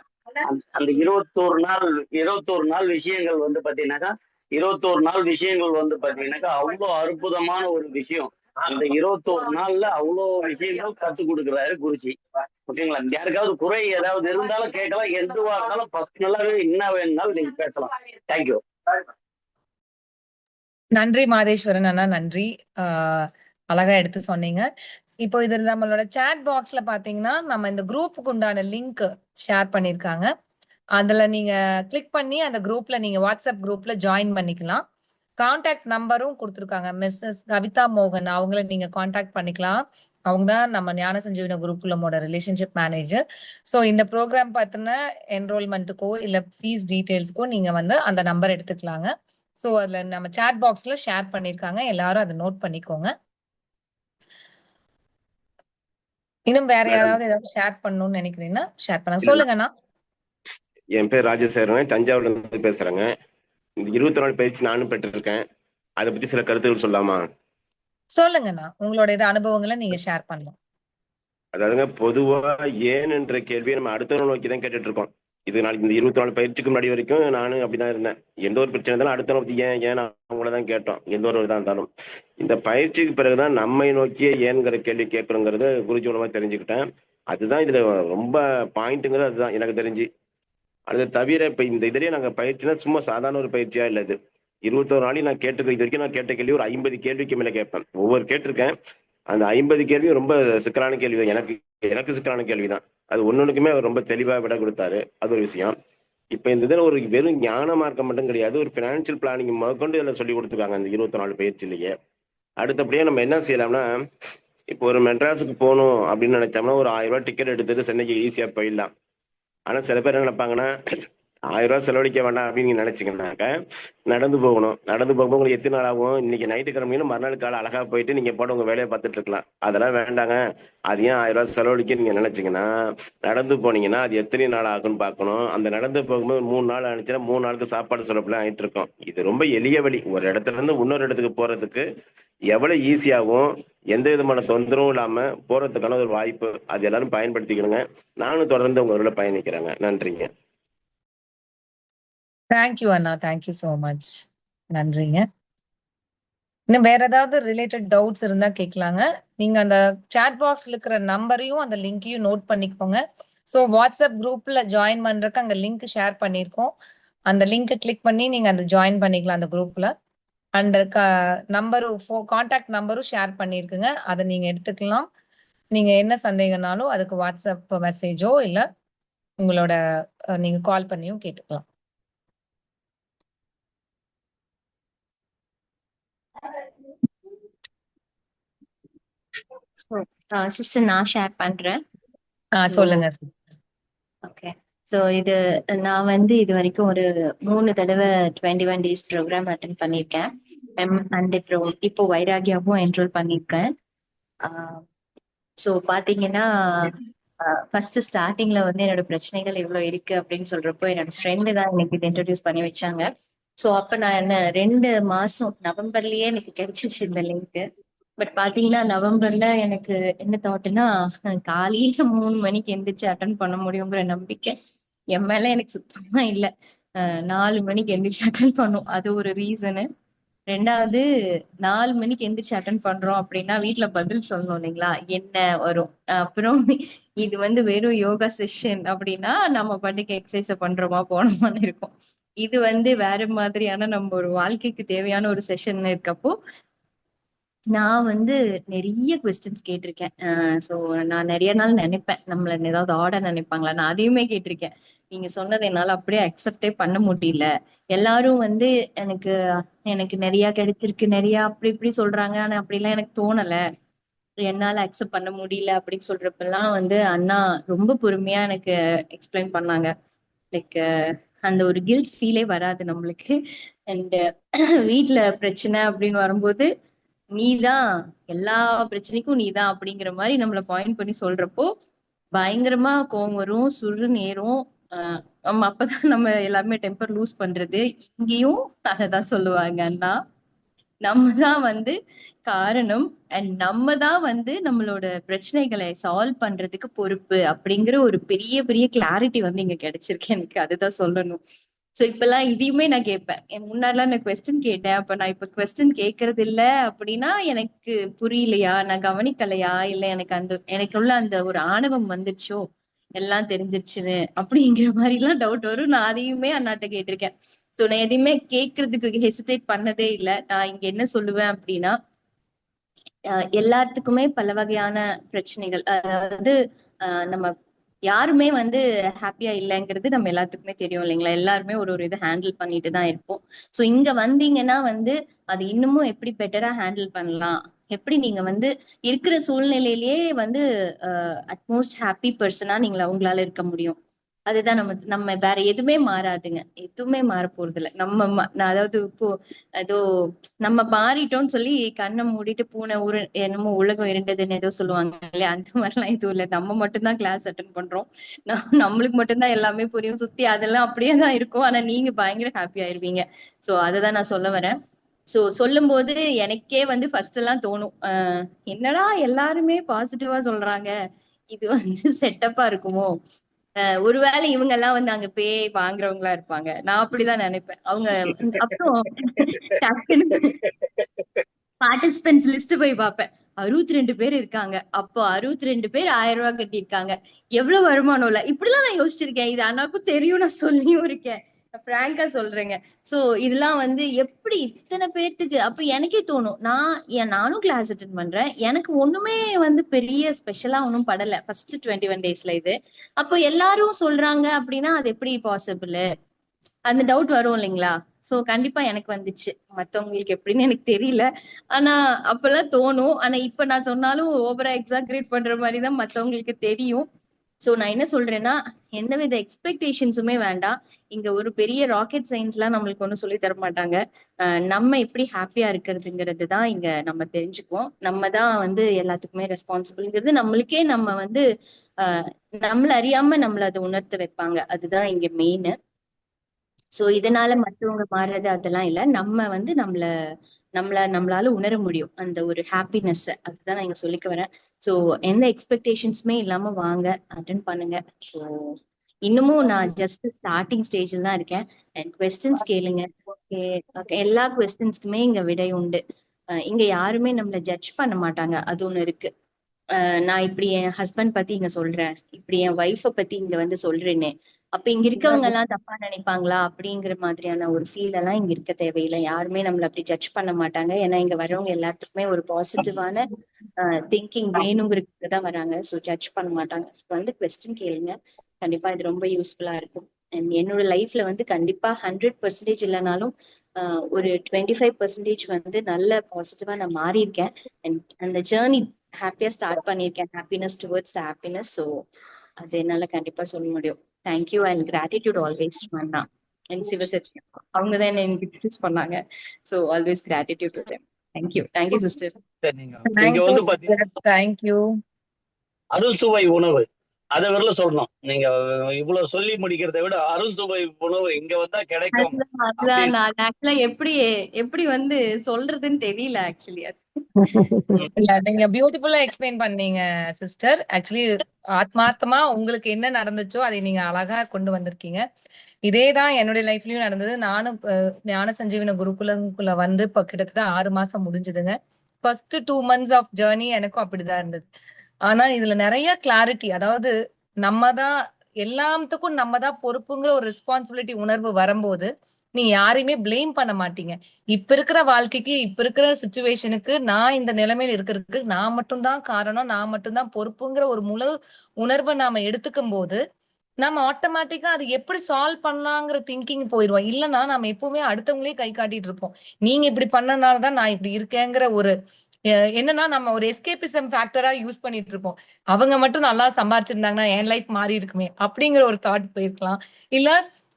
அந்த 21 நாள் விஷயங்கள் வந்து பாத்தீங்கன்னாக்கா 21 நாள் விஷயங்கள் வந்து பாத்தீங்கன்னாக்கா அவ்வளோ அற்புதமான ஒரு விஷயம். அந்த 21 நாள்ல அவ்வளோ விஷயங்கள் கத்துக் கொடுக்குறாரு குருஜி. ஓகேங்களா? யாருக்காவது குறை ஏதாவது இருந்தாலும் கேட்கலாம், எதுவா இருந்தாலும் பர்சனலாவே என்ன வேணும்னாலும் நீங்க பேசலாம். தேங்க்யூ. நன்றி மாதேஸ்வரன் அண்ணா, நன்றி. அழகா எடுத்து சொன்னீங்க. இப்போ இதுல நம்மளோட சாட் பாக்ஸ்ல பாத்தீங்கன்னா நம்ம இந்த குரூப்புக்கு உண்டான லிங்க் ஷேர் பண்ணிருக்காங்க. அதுல நீங்க கிளிக் பண்ணி அந்த குரூப்ல நீங்க வாட்ஸ்அப் குரூப்ல ஜாயின் பண்ணிக்கலாம். கான்டாக்ட் நம்பரும் கொடுத்துருக்காங்க. மிஸ்ஸஸ் கவிதா மோகன் அவங்கள நீங்க கான்டாக்ட் பண்ணிக்கலாம். அவங்க தான் நம்ம ஞான சஞ்சீவன குருகுலமோட ரிலேஷன்ஷிப் மேனேஜர். ஸோ இந்த ப்ரோக்ராம் பார்த்தின என்ரோல்மெண்ட்டுக்கோ இல்ல ஃபீஸ் டீட்டெயில்ஸ்க்கோ நீங்க வந்து அந்த நம்பர் எடுத்துக்கலாங்க. ஸோ அதுல நம்ம சாட் பாக்ஸ்ல ஷேர் பண்ணிருக்காங்க, எல்லாரும் அதை நோட் பண்ணிக்கோங்க. இன்னும் வேற யாராவது ஏதாவது ஷேர் பண்ணணும்னு நினைக்கிறீங்கன்னா ஷேர் பண்ணலாம். சொல்லுங்கண்ணா. என் பேர் ராஜசேகரங்க, தஞ்சாவூர்ல இருந்து பேசுறேங்க. இந்த 24 பயிற்சி நானும் பெற்றிருக்கேன். அதை பத்தி சில கருத்துக்கள் சொல்லலாமா? சொல்லுங்கண்ணா, உங்களோட இது அனுபவங்களை நீங்க ஷேர் பண்ணலாம். அதாவதுங்க, பொதுவா ஏன் என்ற கேள்வியை நம்ம அடுத்தவரை நோக்கி தான் கேட்டுட்டு இருக்கோம். இது நாளைக்கு இந்த 24 பயிற்சிக்கு முன்னாடி வரைக்கும் நானும் அப்படிதான் இருந்தேன். எந்த ஒரு பிரச்சனை இருந்தாலும் அடுத்த நோக்கி ஏன் அவங்கள தான் கேட்டோம், எந்த ஒரு இதாக இருந்தாலும். இந்த பயிற்சிக்கு பிறகுதான் நம்மை நோக்கியே ஏன்கிற கேள்வி கேட்கணுங்கிறத குருஜி மூலமா தெரிஞ்சுக்கிட்டேன். அதுதான் இதுல ரொம்ப பாயிண்ட்டுங்கிறது அதுதான் எனக்கு தெரிஞ்சு. அது தவிர இப்ப இந்த இதுலயே நாங்க பயிற்சினா சும்மா சாதாரண ஒரு பயிற்சியா இல்லை. இது 21 நாளையும் நான் கேட்டிருக்கேன். இது வரைக்கும் நான் கேட்ட கேள்வி ஒரு 50 கேள்விக்கு மேல கேட்பேன். ஒவ்வொரு கேட்டிருக்கேன். அந்த 50 கேள்வியும் ரொம்ப சிக்கலான கேள்வி தான். எனக்கு சிக்கலான கேள்விதான். அது ஒன்னொன்னுக்குமே அவர் ரொம்ப தெளிவா விட கொடுத்தாரு. அது ஒரு விஷயம். இப்ப இந்த இதுல ஒரு வெறும் ஞான மார்க்கம் மட்டும் கிடையாது, ஒரு பினான்சியல் பிளானிங் முதற்கொண்டு இதுல சொல்லி கொடுத்துருக்காங்க அந்த 24 பயிற்சியிலேயே. அடுத்தபடியா நம்ம என்ன செய்யலாம்னா, இப்போ ஒரு மெட்ராஸுக்கு போகணும் அப்படின்னு நினைச்சோம்னா ஒரு 1000 ரூபாய் டிக்கெட் எடுத்துட்டு சென்னைக்கு ஈஸியா போயிடலாம். ஆனா சில பேர் என்ன நினைப்பாங்கன்னா, 1000 ரூபாய் செலவழிக்க வேண்டாம் அப்படின்னு நீங்க நினைச்சீங்கன்னாக்க நடந்து போகணும். நடந்து போகும்போது உங்களுக்கு எத்தனை நாள் ஆகும்? இன்னைக்கு நைட்டு கிளம்பிங்கன்னா மறுநாள் காலை அழகா போயிட்டு நீங்க போட்டு உங்க வேலையை பார்த்துட்டு இருக்கலாம். அதெல்லாம் வேண்டாங்க. அது ஏன் 1000 ரூபாய் செலவழிக்க நீங்க நினைச்சீங்கன்னா, நடந்து போனீங்கன்னா அது எத்தனை நாள் ஆகும்னு பார்க்கணும். அந்த நடந்து போகும்போது 3 நாள் ஆனிச்சுன்னா 3 நாளுக்கு சாப்பாடு செலவுலாம் ஆயிட்டு இருக்கும். இது ரொம்ப எளிய வழி. ஒரு இடத்துல இருந்து இன்னொரு இடத்துக்கு போறதுக்கு எவ்வளவு ஈஸியாகவும் எந்த விதமான தொந்தரவும் இல்லாம போறதுக்கான ஒரு வாய்ப்பு. அது எல்லாரும் பயன்படுத்திக்கணுங்க. நானும் தொடர்ந்து உங்களோட பயணிக்கிறேங்க. நன்றிங்க. தேங்க்யூ அண்ணா, தேங்க்யூ சோ மச். நன்றிங்க. இன்னும் வேற ஏதாவது ரிலேட்டட் டவுட்ஸ் இருந்தா கேட்கலாங்க. நீங்க அந்த சாட் பாக்ஸ்ல இருக்கிற நம்பரையும் அந்த லிங்கையும் நோட் பண்ணிக்கோங்க. ஸோ வாட்ஸ்அப் குரூப்ல ஜாயின் பண்றதுக்கு அங்க லிங்க் ஷேர் பண்ணியிருக்கோம். அந்த லிங்க் கிளிக் பண்ணி நீங்க அந்த ஜாயின் பண்ணிக்கலாம் அந்த குரூப்ல. அண்ட் நம்பரும் கான்டாக்ட் நம்பரும் ஷேர் பண்ணியிருக்குங்க, அதை நீங்க எடுத்துக்கலாம். நீங்க என்ன சந்தேகம்னாலும் அதுக்கு வாட்ஸ்அப் மெசேஜோ இல்ல உங்களோட நீங்க கால் பண்ணியும் கேட்டுக்கலாம். சிஸ்டர் நான் ஷேர் பண்றேன். சொல்லுங்க. ஓகே. ஸோ இது நான் வந்து இது வரைக்கும் ஒரு 3 தடவை 21 டேஸ் ப்ரோக்ராம் அட்டன் பண்ணியிருக்கேன். அண்ட் இப்போ வைராகியாவும் என்ரோல் பண்ணியிருக்கேன். ஸோ பார்த்தீங்கன்னா ஃபர்ஸ்ட் ஸ்டார்டிங்ல வந்து என்னோட பிரச்சனைகள் இவ்வளோ இருக்கு அப்படின்னு சொல்றப்போ என்னோட ஃப்ரெண்டு தான் எனக்கு இது இன்ட்ரடியூஸ் பண்ணி வச்சாங்க. ஸோ அப்போ நான் என்ன 2 மாசம் நவம்பர்லயே எனக்கு கிடைச்சிச்சு இந்த லிங்க். பட் பாத்தீங்கன்னா நவம்பர்ல எனக்கு என்ன தாட்டுன்னா, காலையில 3 மணிக்கு எந்திரிச்சு அட்டன் பண்ண முடியுங்கிற நம்பிக்கை என் மேல எனக்கு சுத்தமா இல்ல. 4 மணிக்கு எந்திரிச்சு அட்டன் பண்ணும், அது ஒரு ரீசனு. 2வது 4 மணிக்கு எந்திரிச்சு அட்டன் பண்றோம் அப்படின்னா வீட்டுல பதில் சொல்லணும் இல்லைங்களா, என்ன வரும். அப்புறம் இது வந்து வெறும் யோகா செஷன் அப்படின்னா நம்ம பாட்டுக்கு எக்ஸசைஸ் பண்றோமா போனோமான்னு இருக்கும். இது வந்து வேற மாதிரியான நம்ம ஒரு வாழ்க்கைக்கு தேவையான ஒரு செஷன் இருக்கப்போ நான் வந்து நிறைய கொஸ்டின்ஸ் கேட்டிருக்கேன். ஸோ நான் நிறைய நாள் நினைப்பேன், நம்மள ஏதாவது ஆர்டர் நினைப்பாங்களா, நான் அதையுமே கேட்டிருக்கேன். நீங்க சொன்னதை என்னால அப்படியே அக்செப்டே பண்ண முடியல. எல்லாரும் வந்து எனக்கு எனக்கு நிறைய கிடைச்சிருக்கு, நிறைய அப்படி இப்படி சொல்றாங்க. ஆனா அப்படிலாம் எனக்கு தோணல, என்னால அக்செப்ட் பண்ண முடியல அப்படின்னு சொல்றப்பெல்லாம் வந்து அண்ணா ரொம்ப பொறுமையா எனக்கு எக்ஸ்பிளைன் பண்ணாங்க. லைக் அந்த ஒரு கில்ட் ஃபீலே வராது நம்மளுக்கு. அண்ட் வீட்டுல பிரச்சனை அப்படின்னு வரும்போது நீதான் எல்லா பிரச்சனைக்கும் நீதான் அப்படிங்கிற மாதிரி நம்மள பாயிண்ட் பண்ணி சொல்றப்போ பயங்கரமா கோவம் வரும், சுரு நேரும். நம்ம அப்பதான் நம்ம எல்லாருமே டெம்பர் லூஸ் பண்றது. இங்கேயும் அததான் சொல்லுவாங்க அண்ணா. நம்ம தான் வந்து காரணம் அண்ட் நம்ம தான் வந்து நம்மளோட பிரச்சனைகளை சால்வ் பண்றதுக்கு பொறுப்பு அப்படிங்கிற ஒரு பெரிய பெரிய கிளாரிட்டி வந்து இங்க கிடைச்சிருக்கு எனக்கு. அதுதான் சொல்லணும். சோ இப்பெல்லாம் இதையுமே நான் கேட்பேன். முன்னாடிலாம் நான் கொஸ்டின் கேட்டேன். அப்ப நான் இப்ப கொஸ்டின் கேட்கறது இல்ல அப்படின்னா எனக்கு புரியலையா, நான் கவனிக்கலையா, இல்ல எனக்குள்ள அந்த ஒரு ஆணவம் வந்துடுச்சோ, எல்லாம் தெரிஞ்சிருச்சுன்னு அப்படிங்கிற மாதிரி எல்லாம் டவுட் வரும். நான் அதையுமே அண்ணாட்ட கேட்டிருக்கேன். சோ நான் எதையுமே கேட்கறதுக்கு ஹெசிடேட் பண்ணதே இல்லை. நான் இங்க என்ன சொல்லுவேன் அப்படின்னா, எல்லாத்துக்குமே பல வகையான பிரச்சனைகள், அதாவது நம்ம யாருமே வந்து ஹாப்பியா இல்லைங்கிறது நம்ம எல்லாத்துக்குமே தெரியும் இல்லைங்களா? எல்லாருமே ஒரு ஒரு இதை ஹேண்டில் பண்ணிட்டு தான் இருப்போம். சோ இங்க வந்தீங்கன்னா வந்து அது இன்னமும் எப்படி பெட்டரா ஹேண்டில் பண்ணலாம், எப்படி நீங்க வந்து இருக்கிற சூழ்நிலையிலேயே வந்து அட்மோஸ்ட் ஹாப்பி பர்சனா நீங்கள உங்களால இருக்க முடியும். அதுதான் நம்ம நம்ம வேற எதுவுமே மாறாதுங்க. எதுவுமே மாற போறது இல்ல. நான் அதாவது இப்போ ஏதோ நம்ம மாறிட்டோம்னு சொல்லி கண்ணை மூடிட்டு பூனை என்னமோ உலகம் இருண்டதுன்னு ஏதோ சொல்லுவாங்க இல்லையா? அந்த மாதிரிலாம் எதுவும் இல்லை. நம்ம மட்டும்தான் கிளாஸ் அட்டன் பண்றோம். நம்மளுக்கு மட்டும்தான் எல்லாமே புரியும். சுத்தி அதெல்லாம் அப்படியே தான் இருக்கும். ஆனா நீங்க பயங்கர ஹாப்பி ஆயிருவீங்க. சோ அததான் நான் சொல்ல வரேன். சோ சொல்லும் போது எனக்கே வந்து ஃபர்ஸ்ட் எல்லாம் தோணும், என்னடா எல்லாருமே பாசிட்டிவா சொல்றாங்க, இது வந்து செட்டப்பா இருக்குமோ, ஒருவேளை இவங்க எல்லாம் வந்து அங்க பேய் வாங்குறவங்களா இருப்பாங்க. நான் அப்படிதான் நினைப்பேன். அவங்க அப்புறம் டக்குன்னு பார்ட்டிசிபென்ட்ஸ் லிஸ்ட் போய் பார்ப்பேன். 62 பேர் இருக்காங்க. அப்போ 62 பேர் 1000 ரூபாய் கட்டியிருக்காங்க. எவ்வளவு வருமானம் இல்ல. இப்படிலாம் நான் யோசிச்சிருக்கேன். இது அண்ணாக்கும் தெரியும், நான் சொல்லியும் இருக்கேன். பிராங்கா சொல்றேங்க. சோ இதெல்லாம் வந்து எப்படி இத்தனை பேர்த்துக்கு அப்ப எனக்கே தோணும், நானும் கிளாஸ் அட்டென்ட் பண்றேன். எனக்கு ஒண்ணுமே வந்து பெரிய ஸ்பெஷலா ஒன்றும் படல ஃபர்ஸ்ட் 21 டேஸ்ல இது. அப்போ எல்லாரும் சொல்றாங்க அப்படின்னா அது எப்படி பாசிபிள்? அந்த டவுட் வரும் இல்லைங்களா? சோ கண்டிப்பா எனக்கு வந்துச்சு. மத்தவங்களுக்கு எப்படின்னு எனக்கு தெரியல. ஆனா அப்பெல்லாம் தோணும். ஆனா இப்ப நான் சொன்னாலும் ஓவரா எக்ஸாக்ரேட் பண்ற மாதிரிதான் மத்தவங்களுக்கு தெரியும். சோ நான் என்ன சொல்றேன்னா, எந்தவித எக்ஸ்பெக்டேஷன்ஸுமே வேண்டாம். இங்க ஒரு பெரிய ராக்கெட் சயின்ஸ் எல்லாம் நம்மளுக்கு ஒண்ணும் சொல்லி தர மாட்டாங்க. நம்ம எப்படி ஹாப்பியா இருக்கிறதுங்கிறது தான் இங்க நம்ம தெரிஞ்சுக்குவோம். நம்ம தான் வந்து எல்லாத்துக்குமே ரெஸ்பான்சிபிள்ங்கிறது நம்மளுக்கே நம்ம வந்து நம்மள அறியாம நம்மள அதை உணர்த்த வைப்பாங்க. அதுதான் இங்க மெயின். சோ இதனால மத்தவங்க மாறுறது அதெல்லாம் இல்ல. நம்ம வந்து நம்மளால உணர முடியும் அந்த ஒரு ஹாப்பினஸ். அதுதான் நான் இங்க சொல்லிக்க வரேன். சோ எந்த எக்ஸ்பெக்டேஷன்ஸுமே இல்லாம வாங்க, அட்டென்ட் பண்ணுங்க. ஸோ இன்னமும் நான் ஜஸ்ட் ஸ்டார்டிங் ஸ்டேஜில் தான் இருக்கேன். அண்ட் கொஸ்டின்ஸ் கேளுங்க. ஓகே, ஓகே, எல்லா கொஸ்டின்ஸ்க்குமே இங்க விடை உண்டு. இங்க யாருமே நம்மள ஜட்ஜ் பண்ண மாட்டாங்க. அது ஒண்ணு இருக்கு. நான் இப்படி என் ஹஸ்பண்ட் பத்தி இங்க சொல்றேன், இப்படி என் ஒய்ஃபை பத்தி இங்க வந்து சொல்றேன்னு, அப்ப இங்க இருக்கவங்க எல்லாம் தப்பா நினைப்பாங்களா அப்படிங்கிற மாதிரியான ஒரு ஃபீல் எல்லாம் இங்க இருக்க தேவையில்லை. யாருமே நம்மள அப்படி ஜட்ஜ் பண்ண மாட்டாங்க. ஏன்னா இங்க வரவங்க எல்லாத்துக்குமே ஒரு பாசிட்டிவான திங்கிங் வேணுங்கிறதுக்கு தான் வராங்க. ஸோ ஜட்ஜ் பண்ண மாட்டாங்க. வந்து கொஸ்டின் கேளுங்க. கண்டிப்பா இது ரொம்ப யூஸ்ஃபுல்லா இருக்கும். அண்ட் என்னோட லைஃப்ல வந்து கண்டிப்பா 100% இல்லைனாலும் ஒரு 25% வந்து நல்ல பாசிட்டிவா நான் மாறி இருக்கேன். அண்ட் அந்த ஜேர்னி ஹாப்பியா ஸ்டார்ட் பண்ணியிருக்கேன். Happiness towards the happiness. So அது என்னால கண்டிப்பா சொல்ல முடியும். Thank you and gratitude always Anna and Sivasakthi. அவங்க தான் என்ன இன்ட்ரடியூஸ் பண்ணாங்க. So always gratitude to them. Thank you sister. நீங்க வந்து பாத்தீங்கன்னா தேங்க்யூ. அறுசுவை உணவு அதை வரல சொல்லணும். நீங்க இவ்வளவு சொல்லி முடிக்கிறதை விட அறுசுவை உணவு இங்க வந்தா கிடைக்கும். அதுதான் நான் ஆக்சுவலா எப்படி வந்து சொல்றதுன்னு தெரியல ஆக்சுவலி. இல்ல, நீங்க பியூட்டிஃபுல்லா எக்ஸ்பிளைன் பண்ணீங்க சிஸ்டர். ஆக்சுவலி ஆத்மார்த்தமா உங்களுக்கு என்ன நடந்துச்சோ அதை நீங்க அழகா கொண்டு வந்திருக்கீங்க. இதேதான் என்னுடைய லைஃப்லயும் நடந்தது. நானும் ஞான சஞ்சீவன குருகுலங்குள்ள வந்து இப்ப கிட்டத்தட்ட 6 மாசம் முடிஞ்சதுங்க. ஃபர்ஸ்ட் 2 months ஆஃப் ஜேர்னி எனக்கும் அப்படிதான் இருந்தது. ஆனா இதுல நிறைய கிளாரிட்டி, அதாவது நம்ம தான் எல்லாத்துக்கும் நம்ம தான் பொறுப்புங்கிற ஒரு ரெஸ்பான்சிபிலிட்டி உணர்வு வரும்போது நீங்க யாரையுமே பிளேம் பண்ண மாட்டீங்க. இப்ப இருக்கிற வாழ்க்கைக்கு, இப்ப இருக்கிற சுச்சுவேஷனுக்கு, நான் இந்த நிலைமையில இருக்கிறதுக்கு நான் மட்டும்தான் காரணம், நான் மட்டும்தான் பொறுப்புங்கிற ஒரு முழு உணர்வை நாம எடுத்துக்கும் போது நம்ம ஆட்டோமேட்டிக்கா அது எப்படி சால்வ் பண்ணலாங்கிற திங்கிங் போயிடுவோம். இல்லைன்னா நம்ம எப்பவுமே அடுத்தவங்களே கை காட்டிட்டு இருப்போம். நீங்க இப்படி பண்ணனாலதான் நான் இப்படி இருக்கேங்கிற ஒரு என்னன்னா நம்ம ஒரு எஸ்கேபிசம் ஃபேக்டரா யூஸ் பண்ணிட்டு இருப்போம். அவங்க மட்டும் நல்லா சம்பாதிச்சிருந்தாங்கன்னா என் லைஃப் மாறி இருக்குமே அப்படிங்கிற ஒரு தாட் போயிருக்கலாம். இல்ல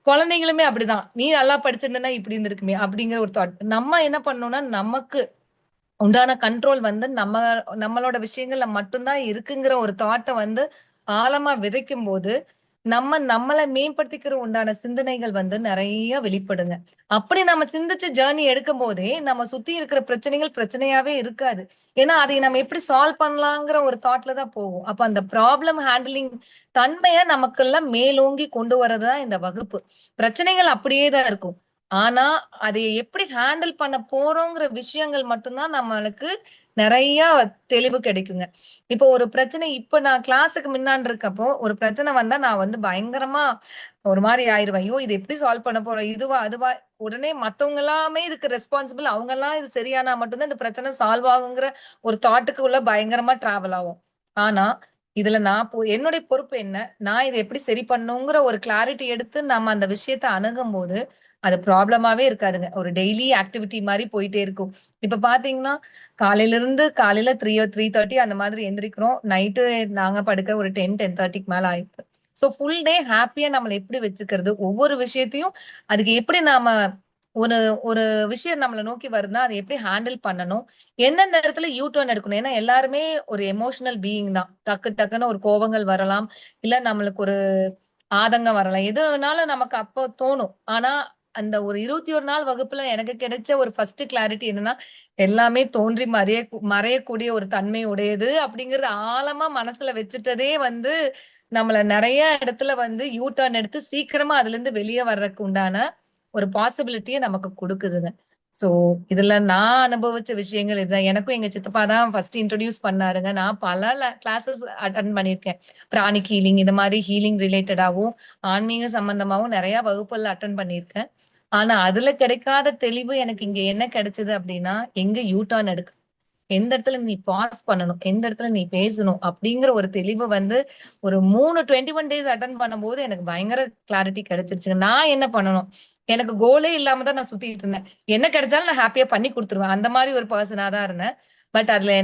குழந்தைங்களுமே அப்படிதான், நீ நல்லா படிச்சிருந்தா இப்படி இருந்திருக்குமே அப்படிங்கிற ஒரு தாட். நம்ம என்ன பண்ணோம்னா நமக்கு உண்டான கண்ட்ரோல் வந்து நம்மளோட விஷயங்கள்ல மட்டும்தான் இருக்குங்கிற ஒரு தாட்டை வந்து ஆழமா விதைக்கும் போது நம்மளை மேம்படுத்திக்கிற உண்டான சிந்தனைகள் வந்து நிறைய வெளிப்படுங்க. அப்படி நம்ம சிந்திச்சு ஜேர்னி எடுக்கும் போதே நம்ம சுத்தி இருக்கிற பிரச்சனைகள் பிரச்சனையாவே இருக்காது. ஏன்னா அதை நம்ம எப்படி சால்வ் பண்ணலாங்கிற ஒரு தாட்ல தான் போகும். அப்ப அந்த ப்ராப்ளம் ஹேண்டிலிங் தன்மைய நமக்கெல்லாம் மேலோங்கி கொண்டு வரதுதான் இந்த வகுப்பு. பிரச்சனைகள் அப்படியே தான் இருக்கும். ஆனா அதை எப்படி ஹேண்டில் பண்ண போறோங்கிற விஷயங்கள் மட்டும்தான் நம்மளுக்கு நிறைய தெளிவு கிடைக்குங்க. இப்போ ஒரு பிரச்சனை, இப்ப நான் கிளாஸுக்கு முன்னாடி இருக்கப்போ ஒரு பிரச்சனை வந்தா நான் வந்து பயங்கரமா ஒரு மாதிரி ஆயிருவேன். ஐயோ இது எப்படி சால்வ் பண்ண போறோம், இதுவா அதுவா. உடனே மத்தவங்க எல்லாமே இதுக்கு ரெஸ்பான்சிபிள், அவங்க எல்லாம் இது சரியானா மட்டும்தான் இந்த பிரச்சனை சால்வ் ஆகுங்கிற ஒரு தாட்டுக்கு உள்ள பயங்கரமா டிராவல் ஆகும். ஆனா இதுல நான் என்னுடைய பொறுப்பு என்ன, நான் இதை எப்படி சரி பண்ணுங்கிற ஒரு கிளாரிட்டி எடுத்து நம்ம அந்த விஷயத்த அணுகும் போது அது ப்ராப்ளமாவே இருக்காதுங்க. ஒரு டெய்லி ஆக்டிவிட்டி மாதிரி போயிட்டே இருக்கும். இப்ப பாத்தீங்கன்னா காலையில 3:30 அந்த மாதிரி எந்திரிக்கிறோம். நைட்டு நாங்க படுக்க ஒரு 10:30க்கு மேல ஆயிடுது. சோ ஃபுல் டே ஹாப்பியா நம்மள எப்படி வச்சுக்கிறது, ஒவ்வொரு விஷயத்தையும் அதுக்கு எப்படி நாம ஒரு ஒரு விஷயம் நம்மளை நோக்கி வருதுன்னா அதை எப்படி ஹேண்டில் பண்ணணும், எந்தெந்த இடத்துல யூ டர்ன் எடுக்கணும். ஏன்னா எல்லாருமே ஒரு எமோஷனல் பீயிங் தான். டக்குன்னு ஒரு கோபங்கள் வரலாம், இல்ல நம்மளுக்கு ஒரு ஆதங்கம் வரலாம், எது வேணாலும் நமக்கு அப்போ தோணும். ஆனா அந்த ஒரு 21 நாள் வகுப்புல எனக்கு கிடைச்ச ஒரு ஃபர்ஸ்ட் கிளாரிட்டி என்னன்னா, எல்லாமே தோன்றி மறையக்கூடிய ஒரு தன்மை உடையது அப்படிங்கறது ஆழமா மனசுல வச்சுட்டதே வந்து நம்மள நிறைய இடத்துல வந்து யூ டர்ன் எடுத்து சீக்கிரமா அதுல இருந்து வெளியே வர்றதுக்கு உண்டான ஒரு பாசிபிலிட்டியை நமக்கு கொடுக்குதுங்க. சோ இதுல நான் அனுபவிச்ச விஷயங்கள் இதுதான். எனக்கும் எங்க சித்தப்பா தான் ஃபர்ஸ்ட் இன்ட்ரோடியூஸ் பண்ணாருங்க. நான் பல கிளாஸஸ் அட்டன் பண்ணியிருக்கேன். பிராணிக் ஹீலிங், இந்த மாதிரி ஹீலிங் ரிலேட்டடாவும் ஆன்மீக சம்பந்தமாவும் நிறைய வகுப்புகள் அட்டன் பண்ணியிருக்கேன். ஆனா அதுல கிடைக்காத தெளிவு எனக்கு இங்க என்ன கிடைச்சது அப்படின்னா, எங்க யூ டர்ன் எடுக்க, எந்த இடத்துல நீ பாஸ் பண்ணணும், எந்த இடத்துல நீ பேசணும் அப்படிங்கிற ஒரு தெளிவு வந்து ஒரு 21 டேஸ் அட்டன் பண்ணும்போது எனக்கு பயங்கர கிளாரிட்டி கிடைச்சிருச்சுங்க. நான் என்ன பண்ணணும், எனக்கு கோலே இல்லாம தான் நான் சுத்திட்டு இருந்தேன். என்ன கிடைச்சாலும் நான் ஹாப்பியா பண்ணி கொடுத்துருவேன், அந்த மாதிரி ஒரு பர்சனா தான் இருந்தேன். பட் அதுல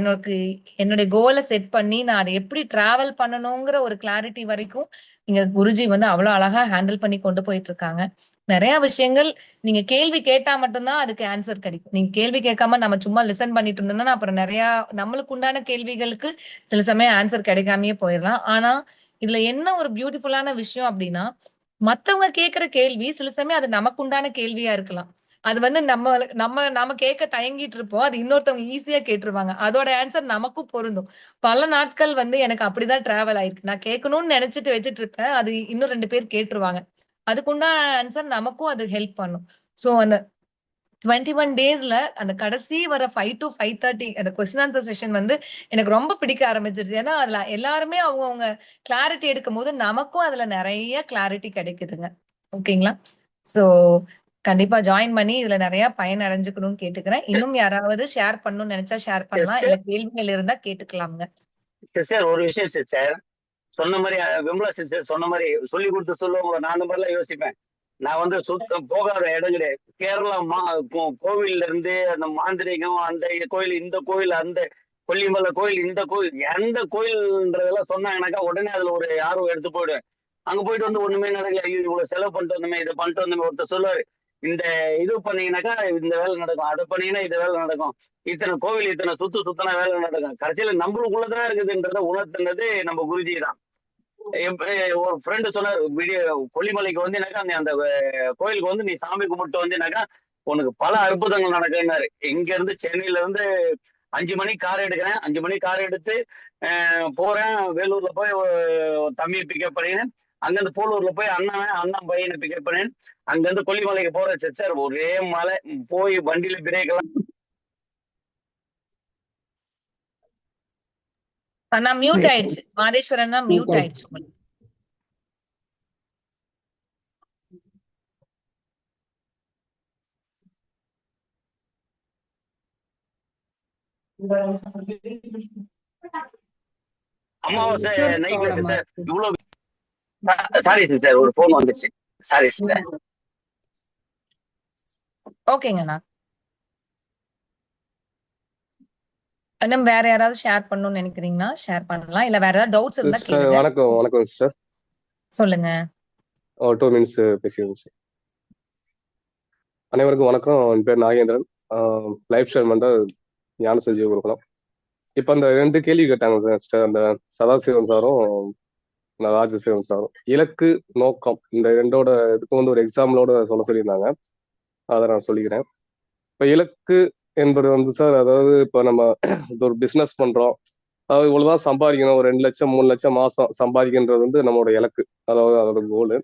என்னுடைய கோலை செட் பண்ணி நான் அதை எப்படி டிராவல் பண்ணணுங்கிற ஒரு கிளாரிட்டி வரைக்கும் இங்க குருஜி வந்து அவ்வளவு அழகா ஹேண்டில் பண்ணி கொண்டு போயிட்டு இருக்காங்க. நிறைய விஷயங்கள் நீங்க கேள்வி கேட்டா மட்டும்தான் அதுக்கு ஆன்சர் கிடைக்கும். நீங்க கேள்வி கேட்காம நம்ம சும்மா லிசன் பண்ணிட்டு இருந்தோம்னா அப்புறம் நிறைய நம்மளுக்கு உண்டான கேள்விகளுக்கு சில சமயம் ஆன்சர் கிடைக்காமயே போயிடலாம். ஆனா இதுல என்ன ஒரு பியூட்டிஃபுல்லான விஷயம் அப்படின்னா, மத்தவங்க கேட்கிற கேள்வி சில சமயம் அது நமக்கு உண்டான கேள்வியா இருக்கலாம். அது வந்து நம்ம கேட்க தயங்கிட்டு இருப்போம், அது இன்னொருத்தவங்க ஈஸியா கேட்டுருவாங்க, அதோட ஆன்சர் நமக்கும் பொருந்தும். பல நாட்கள் வந்து எனக்கு அப்படிதான் டிராவல் ஆயிருக்கு. நான் கேட்கணும்னு நினைச்சிட்டு வச்சிட்டு இருப்பேன், அது இன்னும் 2 பேர் கேட்டுருவாங்க, அதுக்குண்டான ஆன்சர் நமக்கும் அது ஹெல்ப் பண்ணும். சோ அந்த 21 டேஸ்ல அந்த கடைசி வர 5 to 5:30 அந்த கொஸ்டின் ஆன்சர் செஷன் வந்து எனக்கு ரொம்ப பிடிக்க ஆரம்பிச்சிருச்சு. ஏன்னா அதுல எல்லாருமே அவங்க கிளாரிட்டி எடுக்கும் போது நமக்கும் அதுல நிறைய கிளாரிட்டி கிடைக்குதுங்க. ஓகேங்களா? சோ கண்டிப்பா ஜாயின் பண்ணி இதுல நிறைய பயன் அடைஞ்சுக்கணும்னு கேட்டுக்கிறேன். இன்னும் யாராவது ஷேர் பண்ணணும்னு நினைச்சா ஷேர் பண்ணலாம், இல்ல கேள்விகள் இருந்தா கேட்டுக்கலாம்ங்க. சிஸ்டர் ஒரு விஷயம் சிஸ்டர், சொன்ன மாதிரி விமலா சிஸ்டர் சொன்ன மாதிரி சொல்லி கொடுத்து சொல்லுவாங்க. நான் அந்த மாதிரிலாம் யோசிப்பேன். நான் வந்து போகாத இடம் கிடையாது. கேரளா கோவில்ல இருந்து அந்த மாந்திரிகம், அந்த கோயில், இந்த கோயில், அந்த கொல்லிமலை கோயில், இந்த கோயில், எந்த கோயில்ன்றதெல்லாம் சொன்னாங்கன்னாக்கா உடனே அதுல ஒரு ஆர்வம் எடுத்து போயிடுவேன். அங்க போயிட்டு வந்து ஒண்ணுமே நடக்கல, ஐயோ இவ்வளவு செலவு பண்ணிட்டு வந்தோமே, இதை பண்ணிட்டு வந்தோமே. ஒருத்தர் சொல்லுவாரு, இந்த இது பண்ணீங்கன்னாக்கா இந்த வேலை நடக்கும், அதை பண்ணீங்கன்னா இந்த வேலை நடக்கும், இத்தனை கோவில் இத்தனை சுத்தனா வேலை நடக்கும். கடைசியில நம்மளுக்குள்ளதான் இருக்குதுன்றத உணர்த்தினது நம்ம குருஜி தான். ஒரு ஃப்ரெண்டு சொன்னார், கொல்லிமலைக்கு வந்தீங்கன்னாக்கா அந்த கோயிலுக்கு வந்து நீ சாமி கும்பிட்டு வந்தீங்கன்னாக்கா உனக்கு பல அற்புதங்கள் நடக்குன்னாரு. இங்க இருந்து சென்னையில இருந்து 5 மணிக்கு கார் எடுக்கிறேன், 5 மணிக்கு கார் எடுத்து போறேன். வேலூர்ல போய் தம்பியை பிக்கப் பண்ணினேன், அங்கிருந்து போலூர்ல போய் அண்ணன் பையனை பிக்கப் பண்ணினேன், அங்கிருந்து கொல்லிமலைக்கு போறேன். சார் ஒரே மலை, போய் வண்டியில பிரேக் எல்லாம். ஆனா மியூட் ஆயிடுச்சு, மாதேஸ்வரன் மியூட் ஆயிடுச்சு. அமாவாசை நைட்ல சிஸ்டர் இவ்வளவு. சாரி சிஸ்டர், ஒரு போன் வந்துச்சு, சாரி சிஸ்டர். ஓகேங்கண்ணா. இன்னும் வேற யாராவது ஷேர் பண்ணணும்னு நினைக்கிறீங்கன்னா ஷேர் பண்ணலாம், இல்ல வேற ஏதாவது டவுட்ஸ் இருந்தா கேளுங்க. வணக்கம் சிஸ்டர். சொல்லுங்க. 2 minutes பேசியிருந்துச்சு. அனைவருக்கும் வணக்கம். என் பேர் நாகேந்திரன். லைஃப் ஷேர் பண்ற ஞான சஞ்சீவ குருகுலம். இப்ப அந்த 2 கேள்வி கேட்டாங்க சிஸ்டர், அந்த சதாசிவம் சாரும் நான் ராஜசேகரன் சார். இலக்கு, நோக்கம் இந்த ரெண்டோட இதுக்கு வந்து ஒரு எக்ஸாம்பிளோட சொல்ல சொல்லியிருந்தாங்க. அதை நான் சொல்லிக்கிறேன். இப்போ இலக்கு என்பது வந்து சார், அதாவது இப்போ நம்ம ஒரு பிஸ்னஸ் பண்றோம், அதாவது இவ்வளவுதான் சம்பாதிக்கணும், ஒரு 2 லட்சம் 3 லட்சம் மாசம் சம்பாதிக்கின்றது வந்து நம்மளோட இலக்கு, அதாவது அதோட கோலு.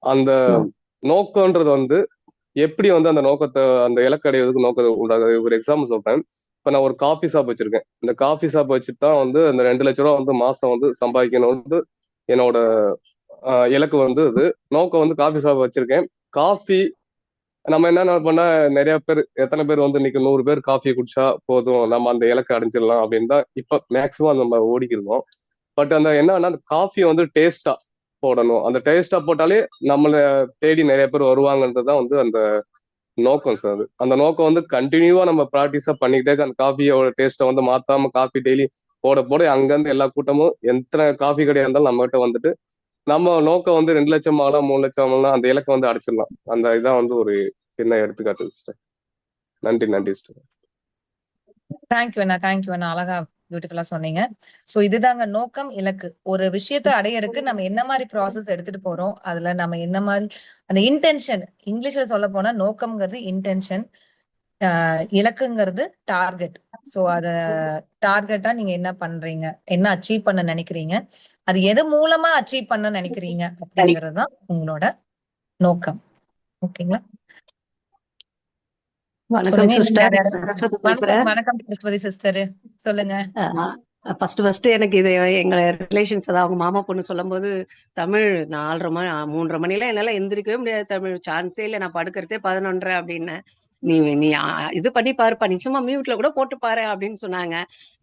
அந்த நோக்கம்ன்றது வந்து எப்படி வந்து அந்த நோக்கத்தை, அந்த இலக்கு அடைவதற்கு நோக்கத்தை உண்டாகுது. ஒரு எக்ஸாம்பிள் சொல்றேன். இப்போ நான் ஒரு காஃபி ஷாப் வச்சிருக்கேன். இந்த காஃபி ஷாப் வச்சுட்டு தான் வந்து அந்த 2 லட்ச ரூபா வந்து மாசம் வந்து சம்பாதிக்கணும் வந்து என்னோட இலக்கு வந்து இது. நோக்கம் வந்து காஃபி ஷாப் வச்சிருக்கேன். காஃபி நம்ம என்ன பண்ணா, நிறைய பேர், எத்தனை பேர் வந்து இன்னைக்கு 100 பேர் காஃபி குடிச்சா போதும், நம்ம அந்த இலக்கை அடைஞ்சிடலாம் அப்படின்னு தான் இப்ப மேக்சிமம் நம்ம ஓடிக்கிருக்கோம். பட் அந்த என்னன்னா, அந்த காஃபியை வந்து டேஸ்டா போடணும். அந்த டேஸ்டா போட்டாலே நம்மளை தேடி நிறைய பேர் வருவாங்கன்றதுதான் வந்து அந்த நோக்கம் சார். அது அந்த நோக்கம் வந்து கண்டினியூவா நம்ம ப்ராக்டிஸா பண்ணிக்கிட்டே இருக்க, அந்த காஃபியோட டேஸ்ட்டை வந்து மாத்தாம காஃபி டெய்லி போட போட அங்கிருந்து எல்லா கூட்டமும் எத்தனை காஃபி கடையா இருந்தாலும் நம்ம கிட்ட வந்துட்டு நம்ம நோக்கம் வந்து 2 லட்சம் ஆகலாம் 3 லட்சம் ஆகலாம், அந்த இலக்கை வந்து அடிச்சிடலாம். அந்த இதான் வந்து ஒரு சின்ன எடுத்துக்காட்டு சிஸ்டர். நன்றி சிஸ்டர். தேங்க்யூ அண்ணா, அழகா பியூட்டிஃபுல்லா சொன்னீங்க. சோ இதுதாங்க நோக்கம், இலக்கு. ஒரு விஷயத்தை அடையறதுக்கு நம்ம என்ன மாதிரி ப்ராசஸ் எடுத்துட்டு போறோம், அதுல நம்ம என்ன மாதிரி அந்த இன்டென்ஷன், இங்கிலீஷ்ல சொல்ல போனா நோக்கம்ங்கிறது இன்டென்ஷன், இலக்குங்கிறது டார்கெட். சோ அத டார்கெட்டா நீங்க என்ன பண்றீங்க, என்ன அச்சீவ் பண்ண நினைக்கிறீங்க, அது எது மூலமா அச்சீவ் பண்ண நினைக்கிறீங்க அப்படிங்கிறது தான் உங்களோட நோக்கம். ஓகேங்களா? வணக்கம் சிஸ்டர். வணக்கம் சரஸ்வதி சிஸ்டர், சொல்லுங்க. ஃபர்ஸ்ட் எனக்கு இது எங்க ரிலேஷன்ஸ், அதாவது அவங்க மாமா பொண்ணு சொல்லும் போது, தமிழ் 4:30 மணி 3:30 மணிலாம் என்னால எந்திரிக்கவே முடியாது, தமிழ் சான்ஸே இல்லை, நான் படுக்கிறதே 11:30 அப்படின்னு. நீ நீ இது பண்ணி பாருப்பா, நீ சும்மா மியூட்ல கூட போட்டு பாரு அப்படின்னு சொன்னாங்க.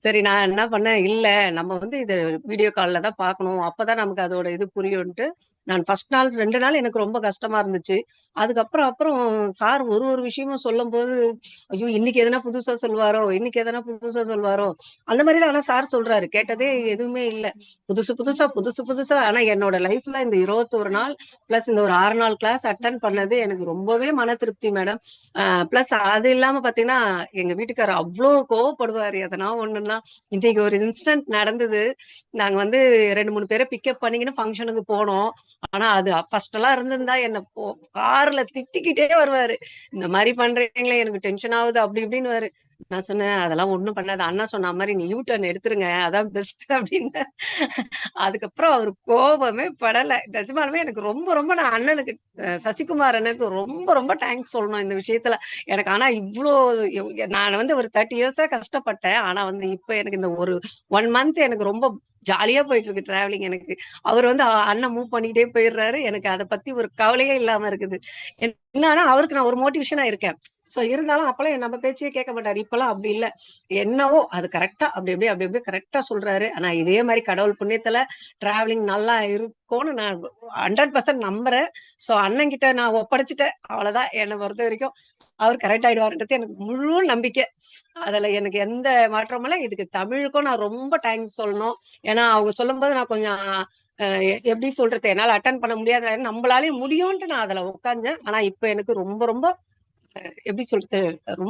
சரி, நான் என்ன பண்ணேன், இல்ல நம்ம வந்து இது வீடியோ கால்ல தான் பார்க்கணும், அப்பதான் நமக்கு அதோட இது புரியும்ட்டு நான் ஃபர்ஸ்ட் நாள் 2 நாள் எனக்கு ரொம்ப கஷ்டமா இருந்துச்சு. அப்புறம் சார் ஒரு விஷயமும் சொல்லும் போது, ஐயோ இன்னைக்கு எதனா புதுசா சொல்வாரோ அந்த மாதிரி தான். ஆனா சார் சொல்றாரு, கேட்டதே எதுவுமே இல்ல, புதுசா. ஆனா என்னோட லைஃப்ல இந்த 21 நாள் பிளஸ் இந்த ஒரு 6 நாள் கிளாஸ் அட்டன் பண்ணது எனக்கு ரொம்பவே மன திருப்தி மேடம். பிளஸ் அது இல்லாம பாத்தீங்கன்னா, எங்க வீட்டுக்காரர் அவ்வளவு கோவப்படுவாரு எதனா ஒண்ணுன்னா. இன்னைக்கு ஒரு இன்சிடென்ட் நடந்தது. நாங்க வந்து 2-3 பேரை பிக்கப் பண்ணிக்கின்னு ஃபங்க்ஷனுக்கு போனோம். ஆனா அது ஃபர்ஸ்ட் எல்லாம் இருந்திருந்தா என்ன கார்ல திட்டிக்கிட்டே வருவாரு, இந்த மாதிரி பண்றீங்களே எனக்கு டென்ஷன் ஆகுது அப்படி இப்படின்னு. நான் சொன்னேன், அதெல்லாம் ஒண்ணும் பண்ணாது, அண்ணா சொன்ன மாதிரி நீ யூ-டர்ன் எடுத்துருங்க, அதான் பெஸ்ட் அப்படின்னு. அதுக்கப்புறம் அவர் கோபமே படல. நிஜமாலுமே எனக்கு ரொம்ப நான் அண்ணனுக்கு, சசிகுமார் அண்ணனுக்கு ரொம்ப தேங்க்ஸ் சொல்லணும் இந்த விஷயத்துல. எனக்கு ஆனா இவ்வளோ, நான் வந்து ஒரு 30 இயர்ஸா கஷ்டப்பட்டேன். ஆனா வந்து இப்ப எனக்கு இந்த ஒரு 1 மந்த் எனக்கு ரொம்ப ஜாலியா போயிட்டு இருக்கு டிராவலிங். எனக்கு அவர் வந்து அண்ணன் மூவ் பண்ணிக்கிட்டே போயிடுறாரு, எனக்கு அதை பத்தி ஒரு கவலையே இல்லாம இருக்குது. என்னன்னா அவருக்கு நான் ஒரு மோட்டிவேஷனா இருக்கேன். சோ இருந்தாலும் அப்பெல்லாம் நம்ம பேச்சையே கேட்க மாட்டாரு. இப்பெல்லாம் அப்படி இல்ல, என்னவோ அது கரெக்டா அப்படி கரெக்டா சொல்றாரு. ஆனா இதே மாதிரி கடவுள் புண்ணியத்துல டிராவலிங் நல்லா இருக்கும்னு நான் 100% நம்புறேன். சோ அண்ணன் கிட்ட நான் ஒப்படைச்சிட்டேன், அவ்வளவுதான். என்னை பொறுத்த வரைக்கும் அவர் கரெக்ட் ஆயிடுவாருன்றது எனக்கு முழு நம்பிக்கை. அதுல எனக்கு எந்த மாற்றமும் இல்லை. இதுக்கு தமிழுக்கும் நான் ரொம்ப தேங்க்ஸ் சொல்லணும். ஏன்னா அவங்க சொல்லும் போது நான் கொஞ்சம் எப்படி சொல்றது, என்னால அட்டன் பண்ண முடியாத, நம்மளாலே முடியும்ட்டு நான் அதுல உட்காந்தேன். ஆனா இப்ப எனக்கு ரொம்ப எப்படி சொல்றது,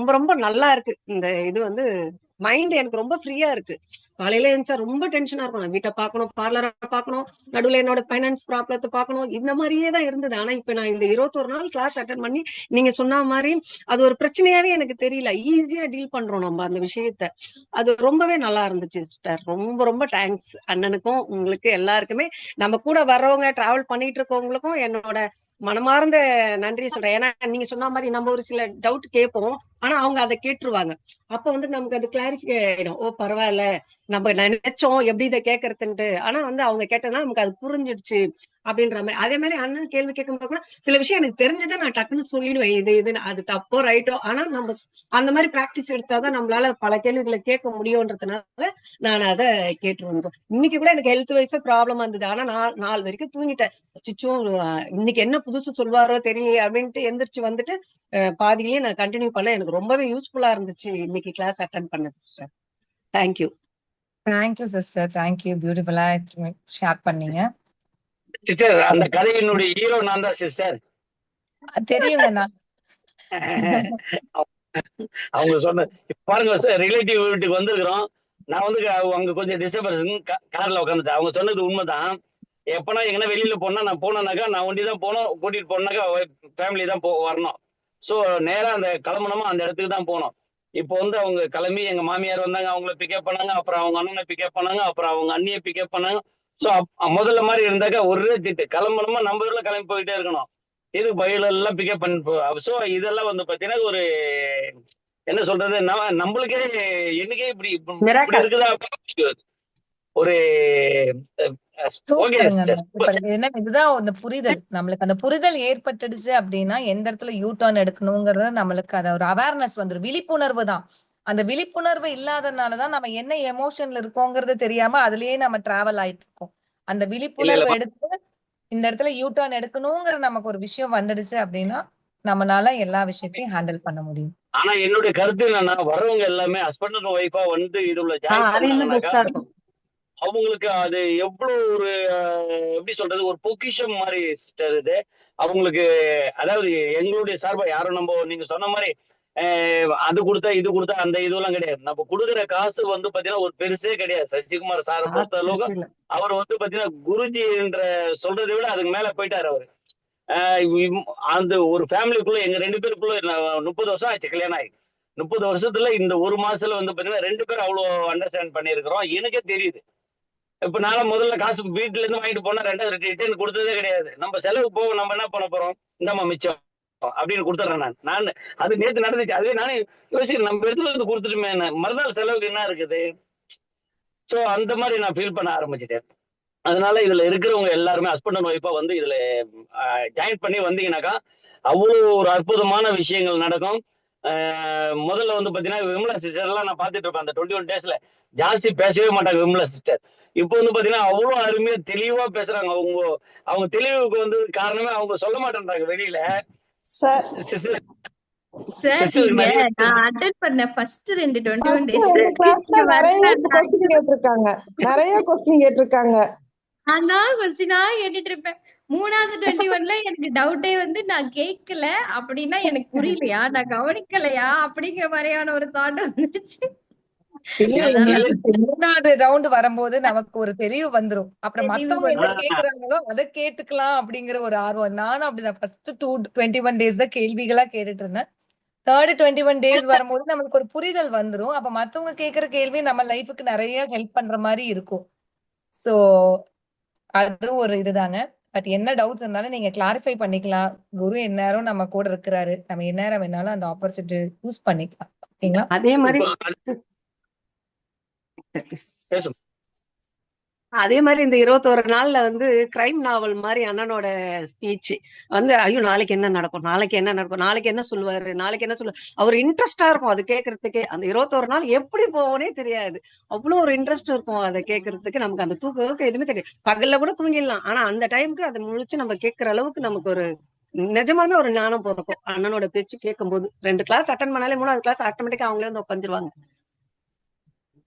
ரொம்ப நல்லா இருக்கு. இந்த இது வந்து மைண்ட் எனக்கு ரொம்ப ஃப்ரீயா இருக்கு. காலையில எழுந்தா ரொம்ப டென்ஷனா இருக்கும், நான் வீட்டை பார்க்கணும், பார்லரை பார்க்கணும், நடுவில் என்னோட ஃபைனான்ஸ் ப்ராப்ளத்தை பார்க்கணும், இந்த மாதிரியே தான் இருந்தது. ஆனா இப்ப நான் இந்த 21 நாள் கிளாஸ் அட்டன் பண்ணி நீங்க சொன்ன மாதிரி அது ஒரு பிரச்சனையாவே எனக்கு தெரியல, ஈஸியா டீல் பண்றோம் நம்ம அந்த விஷயத்த. அது ரொம்பவே நல்லா இருந்துச்சு சிஸ்டர். ரொம்ப தேங்க்ஸ் அண்ணனுக்கும் உங்களுக்கு எல்லாருக்குமே, நம்ம கூட வர்றவங்க டிராவல் பண்ணிட்டு இருக்கவங்களுக்கும் என்னோட மனமார்ந்த நன்றி சொல்றேன். ஏன்னா நீங்க சொன்ன மாதிரி நம்ம ஒரு சில டவுட் கேட்போம், ஆனா அவங்க அதை கேட்டுருவாங்க. அப்ப வந்து நமக்கு அது கிளாரிஃபை ஆயிடும், ஓ பரவாயில்ல, நம்ம நினைச்சோம் எப்படி இதை கேட்கறதுன்ட்டு, ஆனா வந்து அவங்க கேட்டதுனால நமக்கு அது புரிஞ்சிடுச்சு அப்படின்ற மாதிரி. அதே மாதிரி அண்ணன் கேள்வி கேட்கும்போது கூட சில விஷயம் எனக்கு தெரிஞ்சதை நான் டக்குன்னு சொல்லிடுவேன், இதுன்னு, அது தப்போ ரைட்டோ. ஆனா நம்ம அந்த மாதிரி பிராக்டிஸ் எடுத்தாதான் நம்மளால பல கேள்விகளை கேட்க முடியும்ன்றதுனால நான் அதை கேட்டுருவேன். இன்னைக்கு கூட எனக்கு ஹெல்த் வைஸா ப்ராப்ளம் வந்தது, ஆனா நான் 4 வரைக்கும் தூங்கிட்டேன். இன்னைக்கு என்ன புதுசு சொல்வாரோ தெரியலையே அப்படின்ட்டு எந்திரிச்சு வந்துட்டு பாதியிலேயே நான் கண்டினியூ பண்ண. எனக்கு ரொம்பவே யூஸ்ஃபுல்லா இருந்துச்சு இன்னைக்கு கிளாஸ் அட்டன் பண்ணது சிஸ்டர். தேங்க்யூ சிஸ்டர், தேங்க்யூ, பியூட்டிஃபுல்லா ஷேர் பண்ணீங்க சிஸ்டர். அந்த கதையினுடைய ஹீரோ நான் தான் சிஸ்டர், தெரியுங்கண்ணா. அவங்க சொன்ன பாருங்க சார், ரிலேட்டிவ் வீட்டுக்கு வந்திருக்கிறோம். நான் வந்து அங்க கொஞ்சம் டிஸ்டர்பன்ஸ் கார்ல உட்காந்துட்டேன். அவங்க சொன்னது உண்மைதான். எப்பனா எங்கன்னா வெளியில போனா நான் போனேனாக்கா நான் ஒண்டி தான் போனோம், கூட்டிட்டு போனாக்கா ஃபேமிலி தான் வரணும். ஸோ நேரா அந்த கிளம்பணுமா அந்த இடத்துக்கு தான் போனோம். இப்போ வந்து அவங்க கிளம்பி எங்க மாமியார் வந்தாங்க, அவங்கள பிக்கப் பண்ணாங்க, அப்புறம் அவங்க அண்ணனை பிக்கப் பண்ணாங்க, அப்புறம் அவங்க அண்ணியை பிக்கப் பண்ணாங்க. ஸோ முதல்ல மாதிரி இருந்தாக்கா ஒரே திட்டு, கிளம்பணுமா நம்ம ஊர்ல கிளம்பி போயிட்டே இருக்கணும். இது பயில எல்லாம் பிக்கப் பண்ணி. ஸோ இதெல்லாம் வந்து பாத்தீங்கன்னா ஒரு என்ன சொல்றது, நம்மளுக்கே என்னைக்கே இப்படி இப்படி மிராக்கல். இருக்குதா ஒரு ஓகே சூப்பருங்க. சிஸ்டர். சூப்பர். ஏன்னா இதுதான் அந்த புரிதல். நம்மளுக்கு அந்த புரிதல் ஏற்பட்டுடுச்சு அப்படின்னா எந்த இடத்துல யூ டர்ன் எடுக்கணுங்கிறத நம்மளுக்கு அத ஒரு அவேர்னஸ் வந்துரும். விழிப்புணர்வு தான். அந்த விழிப்புணர்வு இல்லாதனாலதான் நம்ம என்ன எமோஷன்ல இருக்கோங்கிறது தெரியாம அதுலயே நம்ம டிராவல் ஆயிட்டு இருக்கோம். அந்த இல்ல விழிப்புணர்வு இல்ல எடுத்து இந்த இடத்துல யூ டர்ன் எடுக்கணுங்கிற நமக்கு ஒரு விஷயம் வந்துடுச்சு அப்படின்னா நம்மளால எல்லா விஷயத்தையும் ஹேண்டில் பண்ண முடியும். ஆனா என்னுடைய கருத்து என்னன்னா, வர்றவங்க எல்லாமே ஹஸ்பண்ட் அண்ட் ஒய்ஃபா வந்து இதுல ஜாயின் அது இன்னும் பண்ணாங்கன்னாக்கா பெஸ்டா இருக்கும். அவங்களுக்கு அது எவ்வளவு ஒரு எப்படி சொல்றது, ஒரு பொக்கிஷம் மாதிரி சிஸ்டர் இது அவங்களுக்கு. அதாவது எங்களுடைய சார்பா யாரும் நம்ம நீங்க சொன்ன மாதிரி அது கொடுத்தா இது கொடுத்தா அந்த இதுவெல்லாம் கிடையாது. நம்ம கொடுக்குற காசு வந்து பாத்தீங்கன்னா ஒரு பெருசே கிடையாது. சசிகுமார் சாரை பொறுத்த அளவுக்கு இல்ல. அவர் வந்து பாத்தீங்கன்னா குருஜி என்ற சொல்றதை விட அதுக்கு மேல போயிட்டாரு அவரு. அந்த ஒரு ஃபேமிலிக்குள்ள எங்க 2 பேருக்குள்ள 30 வருஷம் ஆச்சு கல்யாணம் ஆகி. 30 வருஷத்துல இந்த ஒரு மாசத்துல வந்து பாத்தீங்கன்னா 2 பேரும் அவ்வளவு அண்டர்ஸ்டாண்ட் பண்ணியிருக்கிறோம். எனக்கே தெரியுது. இப்ப நான் முதல்ல காசு வீட்டுல இருந்து வாங்கிட்டு போனா ரெண்டாவது ரிட்டர்ன் கொடுத்ததே கிடையாது. நம்ம செலவு போக நம்ம என்ன பண்ண போறோம், இந்தாம்மா மிச்சம் அப்படின்னு கொடுத்துட்றேன். நான் அது நேத்து நடந்துச்சு. அதுவே நானே யோசிக்கிறேன், நம்ம இடத்துல இருந்து கொடுத்துட்டுமே மறுநாள் செலவுக்கு என்ன இருக்குது. சோ அந்த மாதிரி நான் ஃபீல் பண்ண ஆரம்பிச்சிட்டேன். அதனால இதுல இருக்கிறவங்க எல்லாருமே ஹஸ்பண்ட் அண்ட் ஒய்ஃபா வந்து இதுல ஜாயின் பண்ணி வந்தீங்கன்னாக்கா அவ்வளவு ஒரு அற்புதமான விஷயங்கள் நடக்கும். முதல்ல வந்து பாத்தீங்கன்னா விமலா சிஸ்டர் எல்லாம் நான் பாத்துட்டு இருப்பேன். அந்த 21 daysல ஜாஸ்தி பேசவே மாட்டாங்க விமலா சிஸ்டர். இப்போ வந்து பாத்தீங்கன்னா அவ்வளவு அருமையா தெளிவா பேசுறாங்க. அவங்க தெளிவுக்கு வந்து காரணமே அவங்க சொல்ல மாட்டேன்றாங்க வெளியில. சார் சிஸ்டர் சார் சிஸ்டர் நீங்க நிறைய நான் அட்டென்ட் பண்ண ஃபர்ஸ்ட் 21 ஃபர்ஸ்ட் days எங்க கிளாஸ்ல நீங்க நிறைய வரல. கொஸ்டின் கேட்டிருக்காங்க. நிறைய கொஸ்டின் கேட்டிருக்காங்க. நான் தான் கொஸ்டினா கேட்டுட்டு இருப்பேன். 3வது 21ல எனக்கு டவுட்டே வந்து நான் கேட்கல அப்படின்னா எனக்கு புரியலையா, நான் கவனிக்கலையா அப்படிங்கிற மாதிரியான ஒரு தாட் வந்துருச்சு. இல்ல அதனால உங்களுக்கு 3வது ரவுண்ட் வரும்போது நமக்கு ஒரு தெளிவு வந்துரும். அப்புறம் தெளிவு மத்தவங்க என்ன வரும். கேக்குறாங்களோ அதை கேட்டுக்கலாம் அப்படிங்கிற ஒரு ஆர்வம். நானும் அப்படிதான் ஃபர்ஸ்ட் 21 days தான் கேள்விகளா கேட்டுட்டு இருந்தேன். 3rd 21 days வரும்போது நமக்கு ஒரு புரிதல் வந்துரும். அப்ப மத்தவங்க கேக்குற கேள்வி நம்ம லைஃபுக்கு நிறைய ஹெல்ப் பண்ற மாதிரி இருக்கும். சோ அது ஒரு இதுதாங்க. பட் என்ன டவுட்ஸ் இருந்தாலும் நீங்க கிளாரிஃபை பண்ணிக்கலாம். குரு எந்நேரம் நம்ம கூட இருக்கிறாரு. நம்ம எந்நேரம் வேணாலும் அந்த ஆப்பர்ச்சுனிட்டி யூஸ் பண்ணிக்கலாம். ஓகேங்களா? அதே மாதிரி பேசும். அதே மாதிரி இந்த 21 நாள்ல வந்து கிரைம் நாவல் மாதிரி அண்ணனோட ஸ்பீச் வந்து ஐயோ நாளைக்கு என்ன நடக்கும், நாளைக்கு என்ன நடக்கும், நாளைக்கு என்ன சொல்லுவாரு, நாளைக்கு என்ன சொல்லுவாரு, அவர் இன்ட்ரெஸ்டா இருக்கும் அது கேட்கறதுக்கே. அந்த 21 நாள் எப்படி போவோனே தெரியாது. அவ்வளவு ஒரு இன்ட்ரெஸ்ட் இருக்கும் அதை கேட்கறதுக்கு. நமக்கு அந்த தூக்கம் எதுவுமே தெரியாது. பகல்ல கூட தூங்கிடலாம். ஆனா அந்த டைமுக்கு அதை முழிச்சு நம்ம கேட்கிற அளவுக்கு நமக்கு ஒரு நிஜமாவே ஒரு ஞானம் பிறக்கும் அண்ணனோட பேச்சு கேட்கும் போது. 2 கிளாஸ் அட்டன் பண்ணாலே 3வது கிளாஸ் ஆட்டோமேட்டிக்கா அவங்களே வந்து உட்காந்துருவாங்க.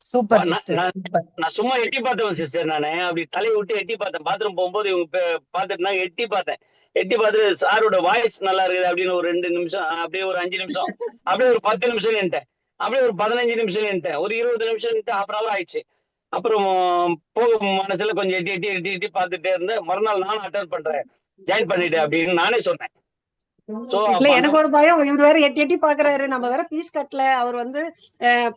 Super sister. சூப்பர். நான் சும்மா எட்டி பார்த்தேன் சிஸ்டர். நானு அப்படி தலையை விட்டு எட்டி பார்த்தேன். பாத்ரூம் போகும்போது இவங்க பார்த்துட்டு நான் எட்டி பார்த்தேன். எட்டி பார்த்துட்டு சாரோட வாய்ஸ் நல்லா இருக்குது அப்படின்னு ஒரு 2 நிமிஷம், அப்படியே ஒரு 5 நிமிஷம், அப்படியே ஒரு 10 நிமிஷம் நின்ட்டேன், அப்படியே ஒரு 15 நிமிஷம் நின்ட்டேன், ஒரு 20 நிமிஷம் நின்று ½ hour ஆயிடுச்சு. அப்புறம் போக மனசுல கொஞ்சம் எட்டி எட்டி எட்டி எட்டி பார்த்துட்டே இருந்தேன். மறுநாள் நானும் அட்டன் பண்றேன், ஜாயின் பண்ணிட்டு அப்படின்னு நானே சொன்னேன். இல்ல எனக்கு ஒரு பயம், இவர் வேற எட்டி எட்டி பாக்குறாரு, நம்ம வேற பீஸ் கட்டல. அவர் வந்து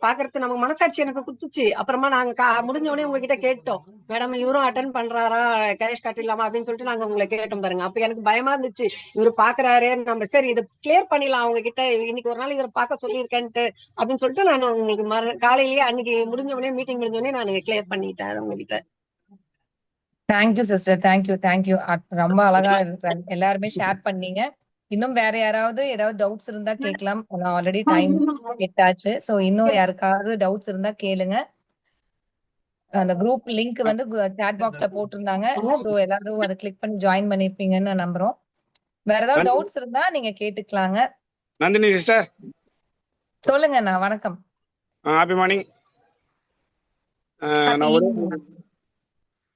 பாக்குறது நமக்கு மனசாட்சி எனக்கு குத்துச்சு. அப்புறமா நாங்க முடிஞ்ச உடனே உங்ககிட்ட கேட்டோம், மேடம் இவரும் அட்டன் பண்றாரா, கேஷ் கட்டிடலாமா அப்படின்னு சொல்லிட்டு நாங்க உங்களை கேட்டோம் பாருங்க. அப்ப எனக்கு பயமா இருந்துச்சு, இவரு பாக்குறாரு, நம்ம சரி இது கிளியர் பண்ணிடலாம் அவங்க கிட்ட, இன்னைக்கு ஒரு நாள் இவரை பார்க்க சொல்லியிருக்கேன்ட்டு அப்படின்னு சொல்லிட்டு நான் உங்களுக்கு காலையிலேயே அன்னைக்கு முடிஞ்ச உடனே மீட்டிங் முடிஞ்ச உடனே நான் கிளியர் பண்ணிட்டேன் உங்ககிட்ட. Thank you sister. தேங்க்யூ. ரொம்ப அழகா எல்லாருமே ஷேர் பண்ணீங்க. இன்னும் வேற யாராவது ஏதாவது டவுட்ஸ் இருந்தா கேட்கலாம். Already time எட்டாச்சு. சோ இன்னும் யாருக்காவது டவுட்ஸ் இருந்தா கேளுங்க. அந்த குரூப் லிங்க் வந்து சாட் பாக்ஸ்ல போட்டிருந்தாங்க. சோ எல்லாரும் அதை கிளிக் பண்ணி ஜாயின் பண்ணிருப்பீங்கன்னு நம்புறோம். வேற ஏதாவது டவுட்ஸ் இருந்தா நீங்க கேட்டுக்கலாங்க. நந்தினி சிஸ்டர் சொல்லுங்க அண்ணா. வணக்கம். Happy morning.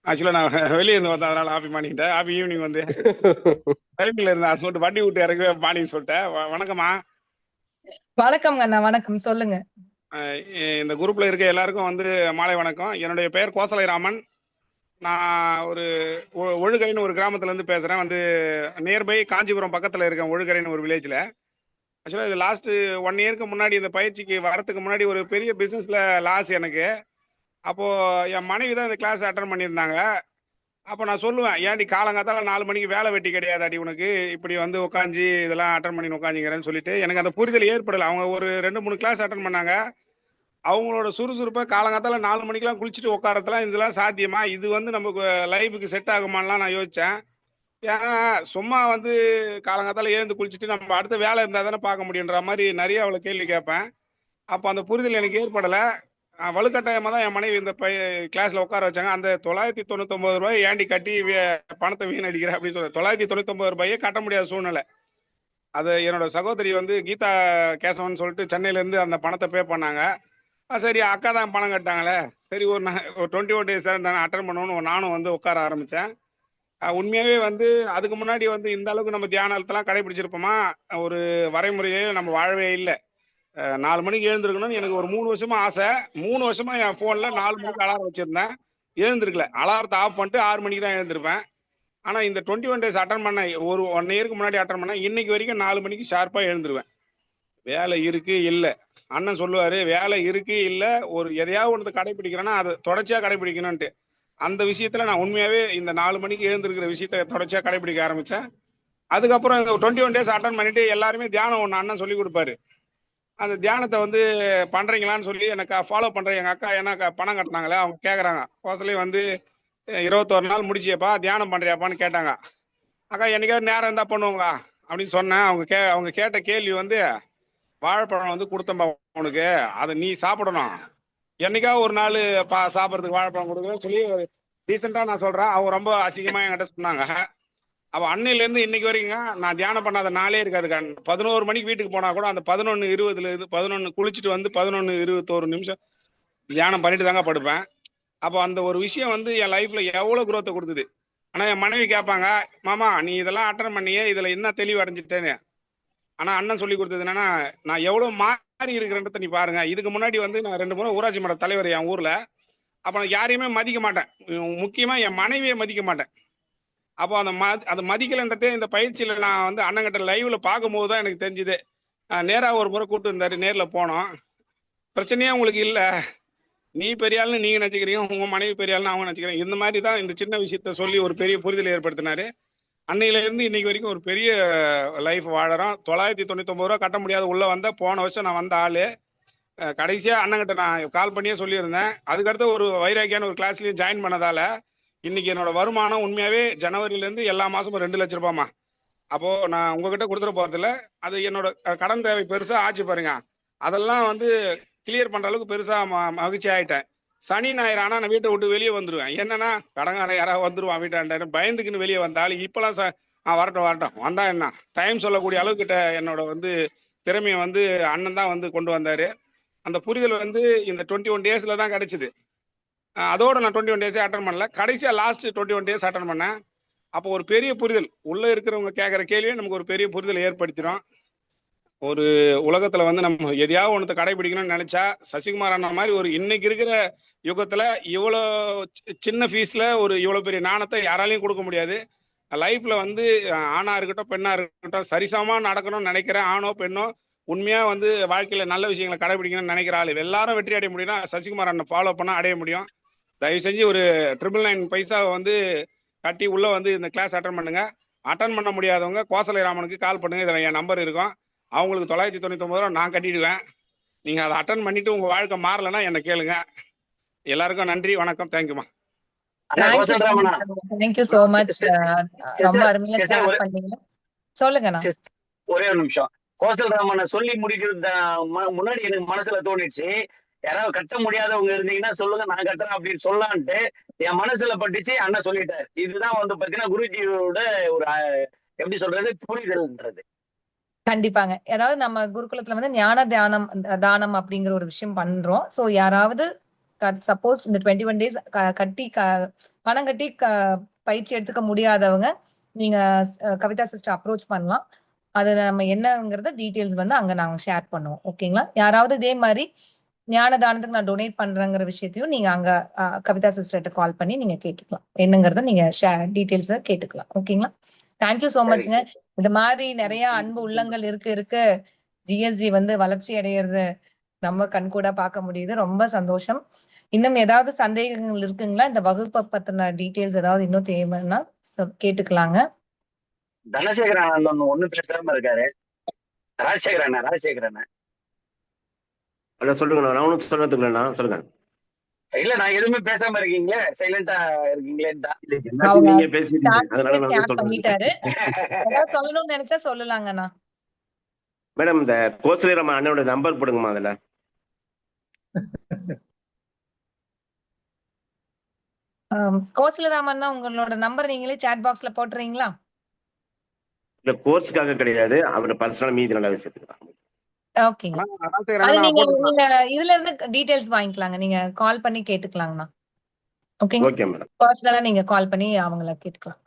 ஆக்சுவலாக நான் வெளியே இருந்து வந்தேன், அதனால ஹாப்பி மார்னிங். Happy evening. வந்து டைமில் இருந்தேன், அது சொல்லிட்டு வண்டி விட்டு இறங்கவே மார்னிங் சொல்லிட்டேன். வணக்கம்மா. வணக்கம்ங்க அண்ணா. வணக்கம். சொல்லுங்க. இந்த குரூப்ல இருக்க எல்லாருக்கும் வந்து மாலை வணக்கம். என்னுடைய பெயர் கோசலை ராமன். நான் ஒரு ஒழுகரைன்னு ஒரு கிராமத்துலேருந்து பேசுகிறேன். வந்து நியர்பை காஞ்சிபுரம் பக்கத்தில் இருக்கேன், ஒழுகரைன்னு ஒரு வில்லேஜில். ஆக்சுவலாக இது லாஸ்ட்டு 1 இயருக்கு முன்னாடி இந்த பயிற்சிக்கு வரத்துக்கு முன்னாடி ஒரு பெரிய பிஸ்னஸில் லாஸ் எனக்கு. அப்போது என் மனைவி தான் இந்த கிளாஸ் அட்டன் பண்ணியிருந்தாங்க. அப்போ நான் சொல்லுவேன், ஏன்டி காலங்காத்தால 4 மணிக்கு வேலை வெட்டி கிடையாதாடி உனக்கு, இப்படி வந்து உட்காந்து இதெல்லாம் அட்டன் பண்ணி உட்காந்துங்கிறேன்னு சொல்லிட்டு எனக்கு அந்த புரிதல் ஏற்படலை. அவங்க ஒரு 2-3 கிளாஸ் அட்டன் பண்ணாங்க. அவங்களோட சுறுசுறுப்பை காலங்காத்தால 4 மணிக்கெல்லாம் குளிச்சுட்டு உட்காரத்தெல்லாம் இதெல்லாம் சாத்தியமா, இது வந்து நமக்கு லைஃபுக்கு செட் ஆகுமான்லாம் நான் யோசித்தேன். ஏன்னா சும்மா வந்து காலங்காத்தால எழுந்து குளிச்சுட்டு நம்ம அடுத்த வேலை இருந்தால் தானே பார்க்க முடியுன்ற மாதிரி நிறைய அவளை கேள்வி கேட்பேன். அப்போ அந்த புரிதல் எனக்கு ஏற்படலை. வலுக்கட்டாயமாக தான் என் மனைவி இந்த கிளாஸில் உட்கார வச்சாங்க. அந்த 999 ரூபாய் ஏண்டி கட்டி பணத்தை வீணடிக்கிற அப்படின்னு சொல்லி 999 ரூபாயே கட்ட முடியாத சூழ்நிலை. அது என்னோட சகோதரி வந்து கீதா கேசவன் சொல்லிட்டு சென்னையிலேருந்து அந்த பணத்தை பே பண்ணாங்க. சரி அக்கா தான் பணம் கட்டாங்களே, சரி ஒரு 21 டேஸ் தான் அட்டன் பண்ணணும்னு நானும் வந்து உட்கார ஆரம்பித்தேன். உண்மையாகவே வந்து அதுக்கு முன்னாடி வந்து இந்த அளவுக்கு நம்ம தியானத்தெல்லாம் கடைபிடிச்சிருப்போமா, ஒரு வரைமுறையே நம்ம வாழவே இல்லை. 4 மணிக்கு எழுந்திருக்கணும்னு எனக்கு ஒரு 3 வருஷமா ஆசை. 3 வருஷமா என் ஃபோனில் 4 மணிக்கு அலாரம் வச்சுருந்தேன், எழுந்திருக்கல. அலாரத்தை ஆஃப் பண்ணிட்டு 6 மணிக்கு தான் எழுந்திருப்பேன். ஆனால் இந்த 21 டேஸ் அட்டன் பண்ண ஒரு 1 இயருக்கு முன்னாடி அட்டன் பண்ணேன். இன்னைக்கு வரைக்கும் 4 மணிக்கு ஷார்ப்பாக எழுந்துருவேன். வேலை இருக்கு இல்லை, அண்ணன் சொல்லுவார், வேலை இருக்கு இல்லை, ஒரு எதையாவது ஒன்று கடைப்பிடிக்கிறேன்னா அதை தொடர்ச்சியாக கடைப்பிடிக்கணும்ன்ட்டு. அந்த விஷயத்தில் நான் உண்மையாகவே இந்த 4 மணிக்கு எழுந்திருக்கிற விஷயத்தை தொடர்ச்சியாக கடைப்பிடிக்க ஆரம்பித்தேன். அதுக்கப்புறம் இந்த 21 டேஸ் அட்டன் பண்ணிட்டு எல்லாருமே தியானம் ஒன்று அண்ணன் சொல்லி கொடுப்பாரு. அந்த தியானத்தை வந்து பண்ணுறீங்களான்னு சொல்லி எனக்கு ஃபாலோ பண்ணுறேன். எங்கள் அக்கா ஏன்னா பணம் கட்டினாங்களே, அவங்க கேட்குறாங்க, கோசலே வந்து 21 நாள் முடிச்சியப்பா தியானம் பண்ணுறியாப்பான்னு கேட்டாங்க. அக்கா என்னைக்காவது நேரம் இருந்தால் பண்ணுவோங்க அப்படின்னு சொன்னேன். அவங்க கேட்ட கேள்வி வந்து, வாழைப்பழம் வந்து கொடுத்தம்பா உனக்கு, அதை நீ சாப்பிடணும், என்னைக்காவது ஒரு நாள் சாப்பிட்றதுக்கு வாழைப்பழம் கொடுக்குறேன்னு சொல்லி ரீசெண்டாக நான் சொல்கிறேன். அவங்க ரொம்ப அசிங்கமாக என்கிட்ட சொன்னாங்க. அவள் அன்னையிலேருந்து இன்னைக்கு வரைக்குங்க நான் தியானம் பண்ணாத நாளே இருக்காது. 11 மணிக்கு வீட்டுக்கு போனால் கூட அந்த 11:20 11 குளிச்சுட்டு வந்து 11:21 நிமிஷம் தியானம் பண்ணிட்டு தாங்க படுப்பேன். அப்போ அந்த ஒரு விஷயம் வந்து என் லைஃப்பில் எவ்வளோ குரோத்தை கொடுத்தது. ஆனால் என் மனைவி கேட்பாங்க, மாமா நீ இதெல்லாம் அட்டன் பண்ணியே இதில் என்ன தெளிவு அடைஞ்சிட்டேன்னு. ஆனால் அண்ணன் சொல்லி கொடுத்தது என்னன்னா, நான் எவ்வளோ மாறி இருக்கிறன்றத நீ பாருங்க. இதுக்கு முன்னாடி வந்து நான் 2 முறை ஊராட்சி மன்ற தலைவர் என் ஊரில். அப்போ நான் யாரையுமே மதிக்க மாட்டேன், முக்கியமாக என் மனைவியை மதிக்க மாட்டேன். அப்போ அந்த மதிக்கலைன்றதே இந்த பயிற்சியில் நான் வந்து அண்ணங்கிட்ட லைவ்ல பார்க்கும்போது தான் எனக்கு தெரிஞ்சுது. நேராக ஒரு முறை கூப்பிட்டு இருந்தாரு, நேரில் போனோம். பிரச்சனையே உங்களுக்கு இல்லை, நீ பெரிய ஆள்னு நீங்கள் நினச்சிக்கிறீங்க, உங்கள் மனைவி பெரிய ஆள்னு அவங்க நினச்சிக்கிறீங்க. இந்த மாதிரி தான் இந்த சின்ன விஷயத்த சொல்லி ஒரு பெரிய புரிதல் ஏற்படுத்தினாரு. அன்னையிலேருந்து இன்னைக்கு வரைக்கும் ஒரு பெரிய லைஃப் வாழறோம். 999 ரூபா கட்ட முடியாத உள்ள வந்த போன வருஷம் நான் வந்த ஆளு. கடைசியாக அண்ணங்கிட்ட நான் கால் பண்ணியே சொல்லியிருந்தேன். அதுக்கடுத்து ஒரு வைராக்கியான ஒரு கிளாஸ்லேயும் ஜாயின் பண்ணதால இன்னைக்கு என்னோட வருமானம் உண்மையாகவே ஜனவரியிலேருந்து எல்லா மாதமும் 2 லட்ச ரூபாய்மா. அப்போது நான் உங்ககிட்ட கொடுத்துட போகிறதில்ல, அது என்னோட கடன் தேவை பெருசாக ஆச்சு பாருங்க. அதெல்லாம் வந்து கிளியர் பண்ணுற அளவுக்கு பெருசாக மகிழ்ச்சி ஆகிட்டேன். சனி ஞாயிறு ஆனால் நான் வீட்டை விட்டு வெளியே வந்துடுவேன். என்னன்னா கடங்காரன் யாராவது வந்துடுவான் வீட்டாண்ட, பயந்துக்குன்னு வெளியே வந்தாலும் இப்போலாம் வரட்டும் வந்தா என்ன டைம் சொல்லக்கூடிய அளவுக்கிட்ட என்னோட வந்து திறமையை வந்து அண்ணன் தான் வந்து கொண்டு வந்தார். அந்த புரிதல் வந்து இந்த 21 டேஸில் தான் கிடைச்சிது. அதோட நான் 21 டேஸே அட்டன் பண்ணல, கடைசியாக லாஸ்ட் 21 டேஸ் அட்டன் பண்ணேன். அப்போ ஒரு பெரிய புரிதல், உள்ளே இருக்கிறவங்க கேட்குற கேள்வியே நமக்கு ஒரு பெரிய புரிதல் ஏற்படுத்திடும். ஒரு உலகத்தில் வந்து நம்ம எதையாவது ஒன்றத்தை கடைபிடிக்கணும்னு நினச்சா, சசிகுமார் அண்ணா மாதிரி ஒரு இன்னைக்கு இருக்கிற யுகத்தில் இவ்வளோ சின்ன ஃபீஸில் ஒரு இவ்வளோ பெரிய நாணத்தை யாராலையும் கொடுக்க முடியாது. லைஃப்பில் வந்து ஆணாக இருக்கட்டும் பெண்ணாக இருக்கட்டும் சரிசமமாக நடக்கணும்னு நினைக்கிற ஆணோ பெண்ணோ உண்மையாக வந்து வாழ்க்கையில் நல்ல விஷயங்களை கடைபிடிக்கணும்னு நினைக்கிற ஆள் எல்லாரும் வெற்றி அடைய முடியும்னா சசிகுமார் அண்ணன் ஃபாலோ பண்ணால் அடைய முடியும். தயவு செஞ்சு ஒரு 999 பைசாவை வந்து கட்டி உள்ளே வந்து இந்த கிளாஸ் அட்டன் பண்ணுங்கள். அட்டன் பண்ண முடியாதவங்க கோசலை ராமனுக்கு கால் பண்ணுங்கள், இதில் என் நம்பர் இருக்கும். அவங்களுக்கு 999 ரூபா நான் கட்டிடுவேன். நீங்கள் அதை அட்டன் பண்ணிவிட்டு உங்கள் வாழ்க்கை மாறலைன்னா என்னை கேளுங்க. எல்லாருக்கும் நன்றி, வணக்கம், தேங்க்யூமா. Thank you so much. ரொம்ப அருமையா ஷேர் பண்ணீங்க. சொல்லுங்கண்ணா. ஒரே ஒரு நிமிஷம். கோசல் ராமனை சொல்லி முடிக்கிறது முன்னாடி எனக்கு மனசுல தோணிடுச்சு, யாராவது கட்ட முடியாதவங்க இருந்தீங்கன்னா சொல்லுங்க, நான் கட்டுறேன் அப்படின்னு சொல்லலான்ட்டு என் மனசுல பட்டுச்சு. அண்ணன் சொல்லிட்டாரு. இதுதான் வந்து பாத்தீங்கன்னா குருஜியோட ஒரு எப்படி சொல்றது புரிதல்ன்றது. கண்டிப்பாங்க. அதாவது நம்ம குருகுலத்துல வந்து ஞான தானம் அப்படிங்கிற ஒரு விஷயம் பண்றோம். சோ யாராவது சப்போஸ் இந்த 21 டேஸ் கட்டி பணம் கட்டி பயிற்சி எடுத்துக்க முடியாதவங்க நீங்க கவிதா சிஸ்டர் அப்ரோச் பண்ணலாம். அது நம்ம என்னங்கிறத டீட்டெயில்ஸ் வந்து அங்க நாங்க ஷேர் பண்ணுவோம். ஓகேங்களா? யாராவது இதே மாதிரி ஞான தானத்துக்கு நான் டொனேட் பண்றேங்கிற விஷயத்தையும் நீங்க அங்க கவிதா சிஸ்டர்கிட்ட கால் பண்ணி நீங்க கேட்டுக்கலாம். என்னங்கிறத நீங்க டீடைல்ஸ் கேட்டுக்கலாம். ஓகேங்களா? தேங்க்யூ சோ மச்ங்க. இந்த மாதிரி நிறைய அன்பு உள்ளங்கள் இருக்கு ஜிஎஸ்ஜி வந்து வளர்ச்சி அடையிறது நம்ம கண்கூட பார்க்க முடியுது. ரொம்ப சந்தோஷம். இன்னும் ஏதாவது சந்தேகங்கள் இருக்குங்களா? இந்த வகுப்பை பத்தின டீடைல்ஸ் ஏதாவது இன்னும் தேவைன்னா கேட்டுக்கலாங்க. தனசேகரன் ஒண்ணு பேசாம இருக்காரு. ராஜசேகரன் அதான் சொல்லுங்க, நான் ஒன்றும் சொல்றதுக்குள்ளண்ணா, சொல்லுங்க. இல்ல நான் எதுவுமே பேசாம இருக்கீங்களே, சைலண்டா இருக்கீங்களேன்னு தான். எல்லாத்தையும் நீங்க பேசிட்டீங்க, அதனால நான் ஸ்டார்ட் சொல்றேன். பண்ணிட்டாரு. ஏதாவது சொல்லணும்னு நினைச்சா சொல்லலாங்கண்ணா. மேடம், இந்த கோசலே நம்ம அண்ணனோட நம்பர் போடுங்கம்மா அதுல. கோசலராமன்னா உங்களோட நம்பர் நீங்களே சாட் பாக்ஸ்ல போட்டுறீங்களா? இல்ல கோர்ஸுக்காக கிடையாது, அவரோட பர்சனல் மீதி நல்ல விஷயத்துக்கு. ஓகேங்க. அது நீங்க இதுல இருந்து டீடைல்ஸ் வாங்கிக்கலாங்க. நீங்க கால் பண்ணி கேட்டுக்கலாங்கண்ணா. ஓகேங்க. Okay madam. பர்சனலா நீங்க கால் பண்ணி அவங்கள கேட்டுக்கலாம்.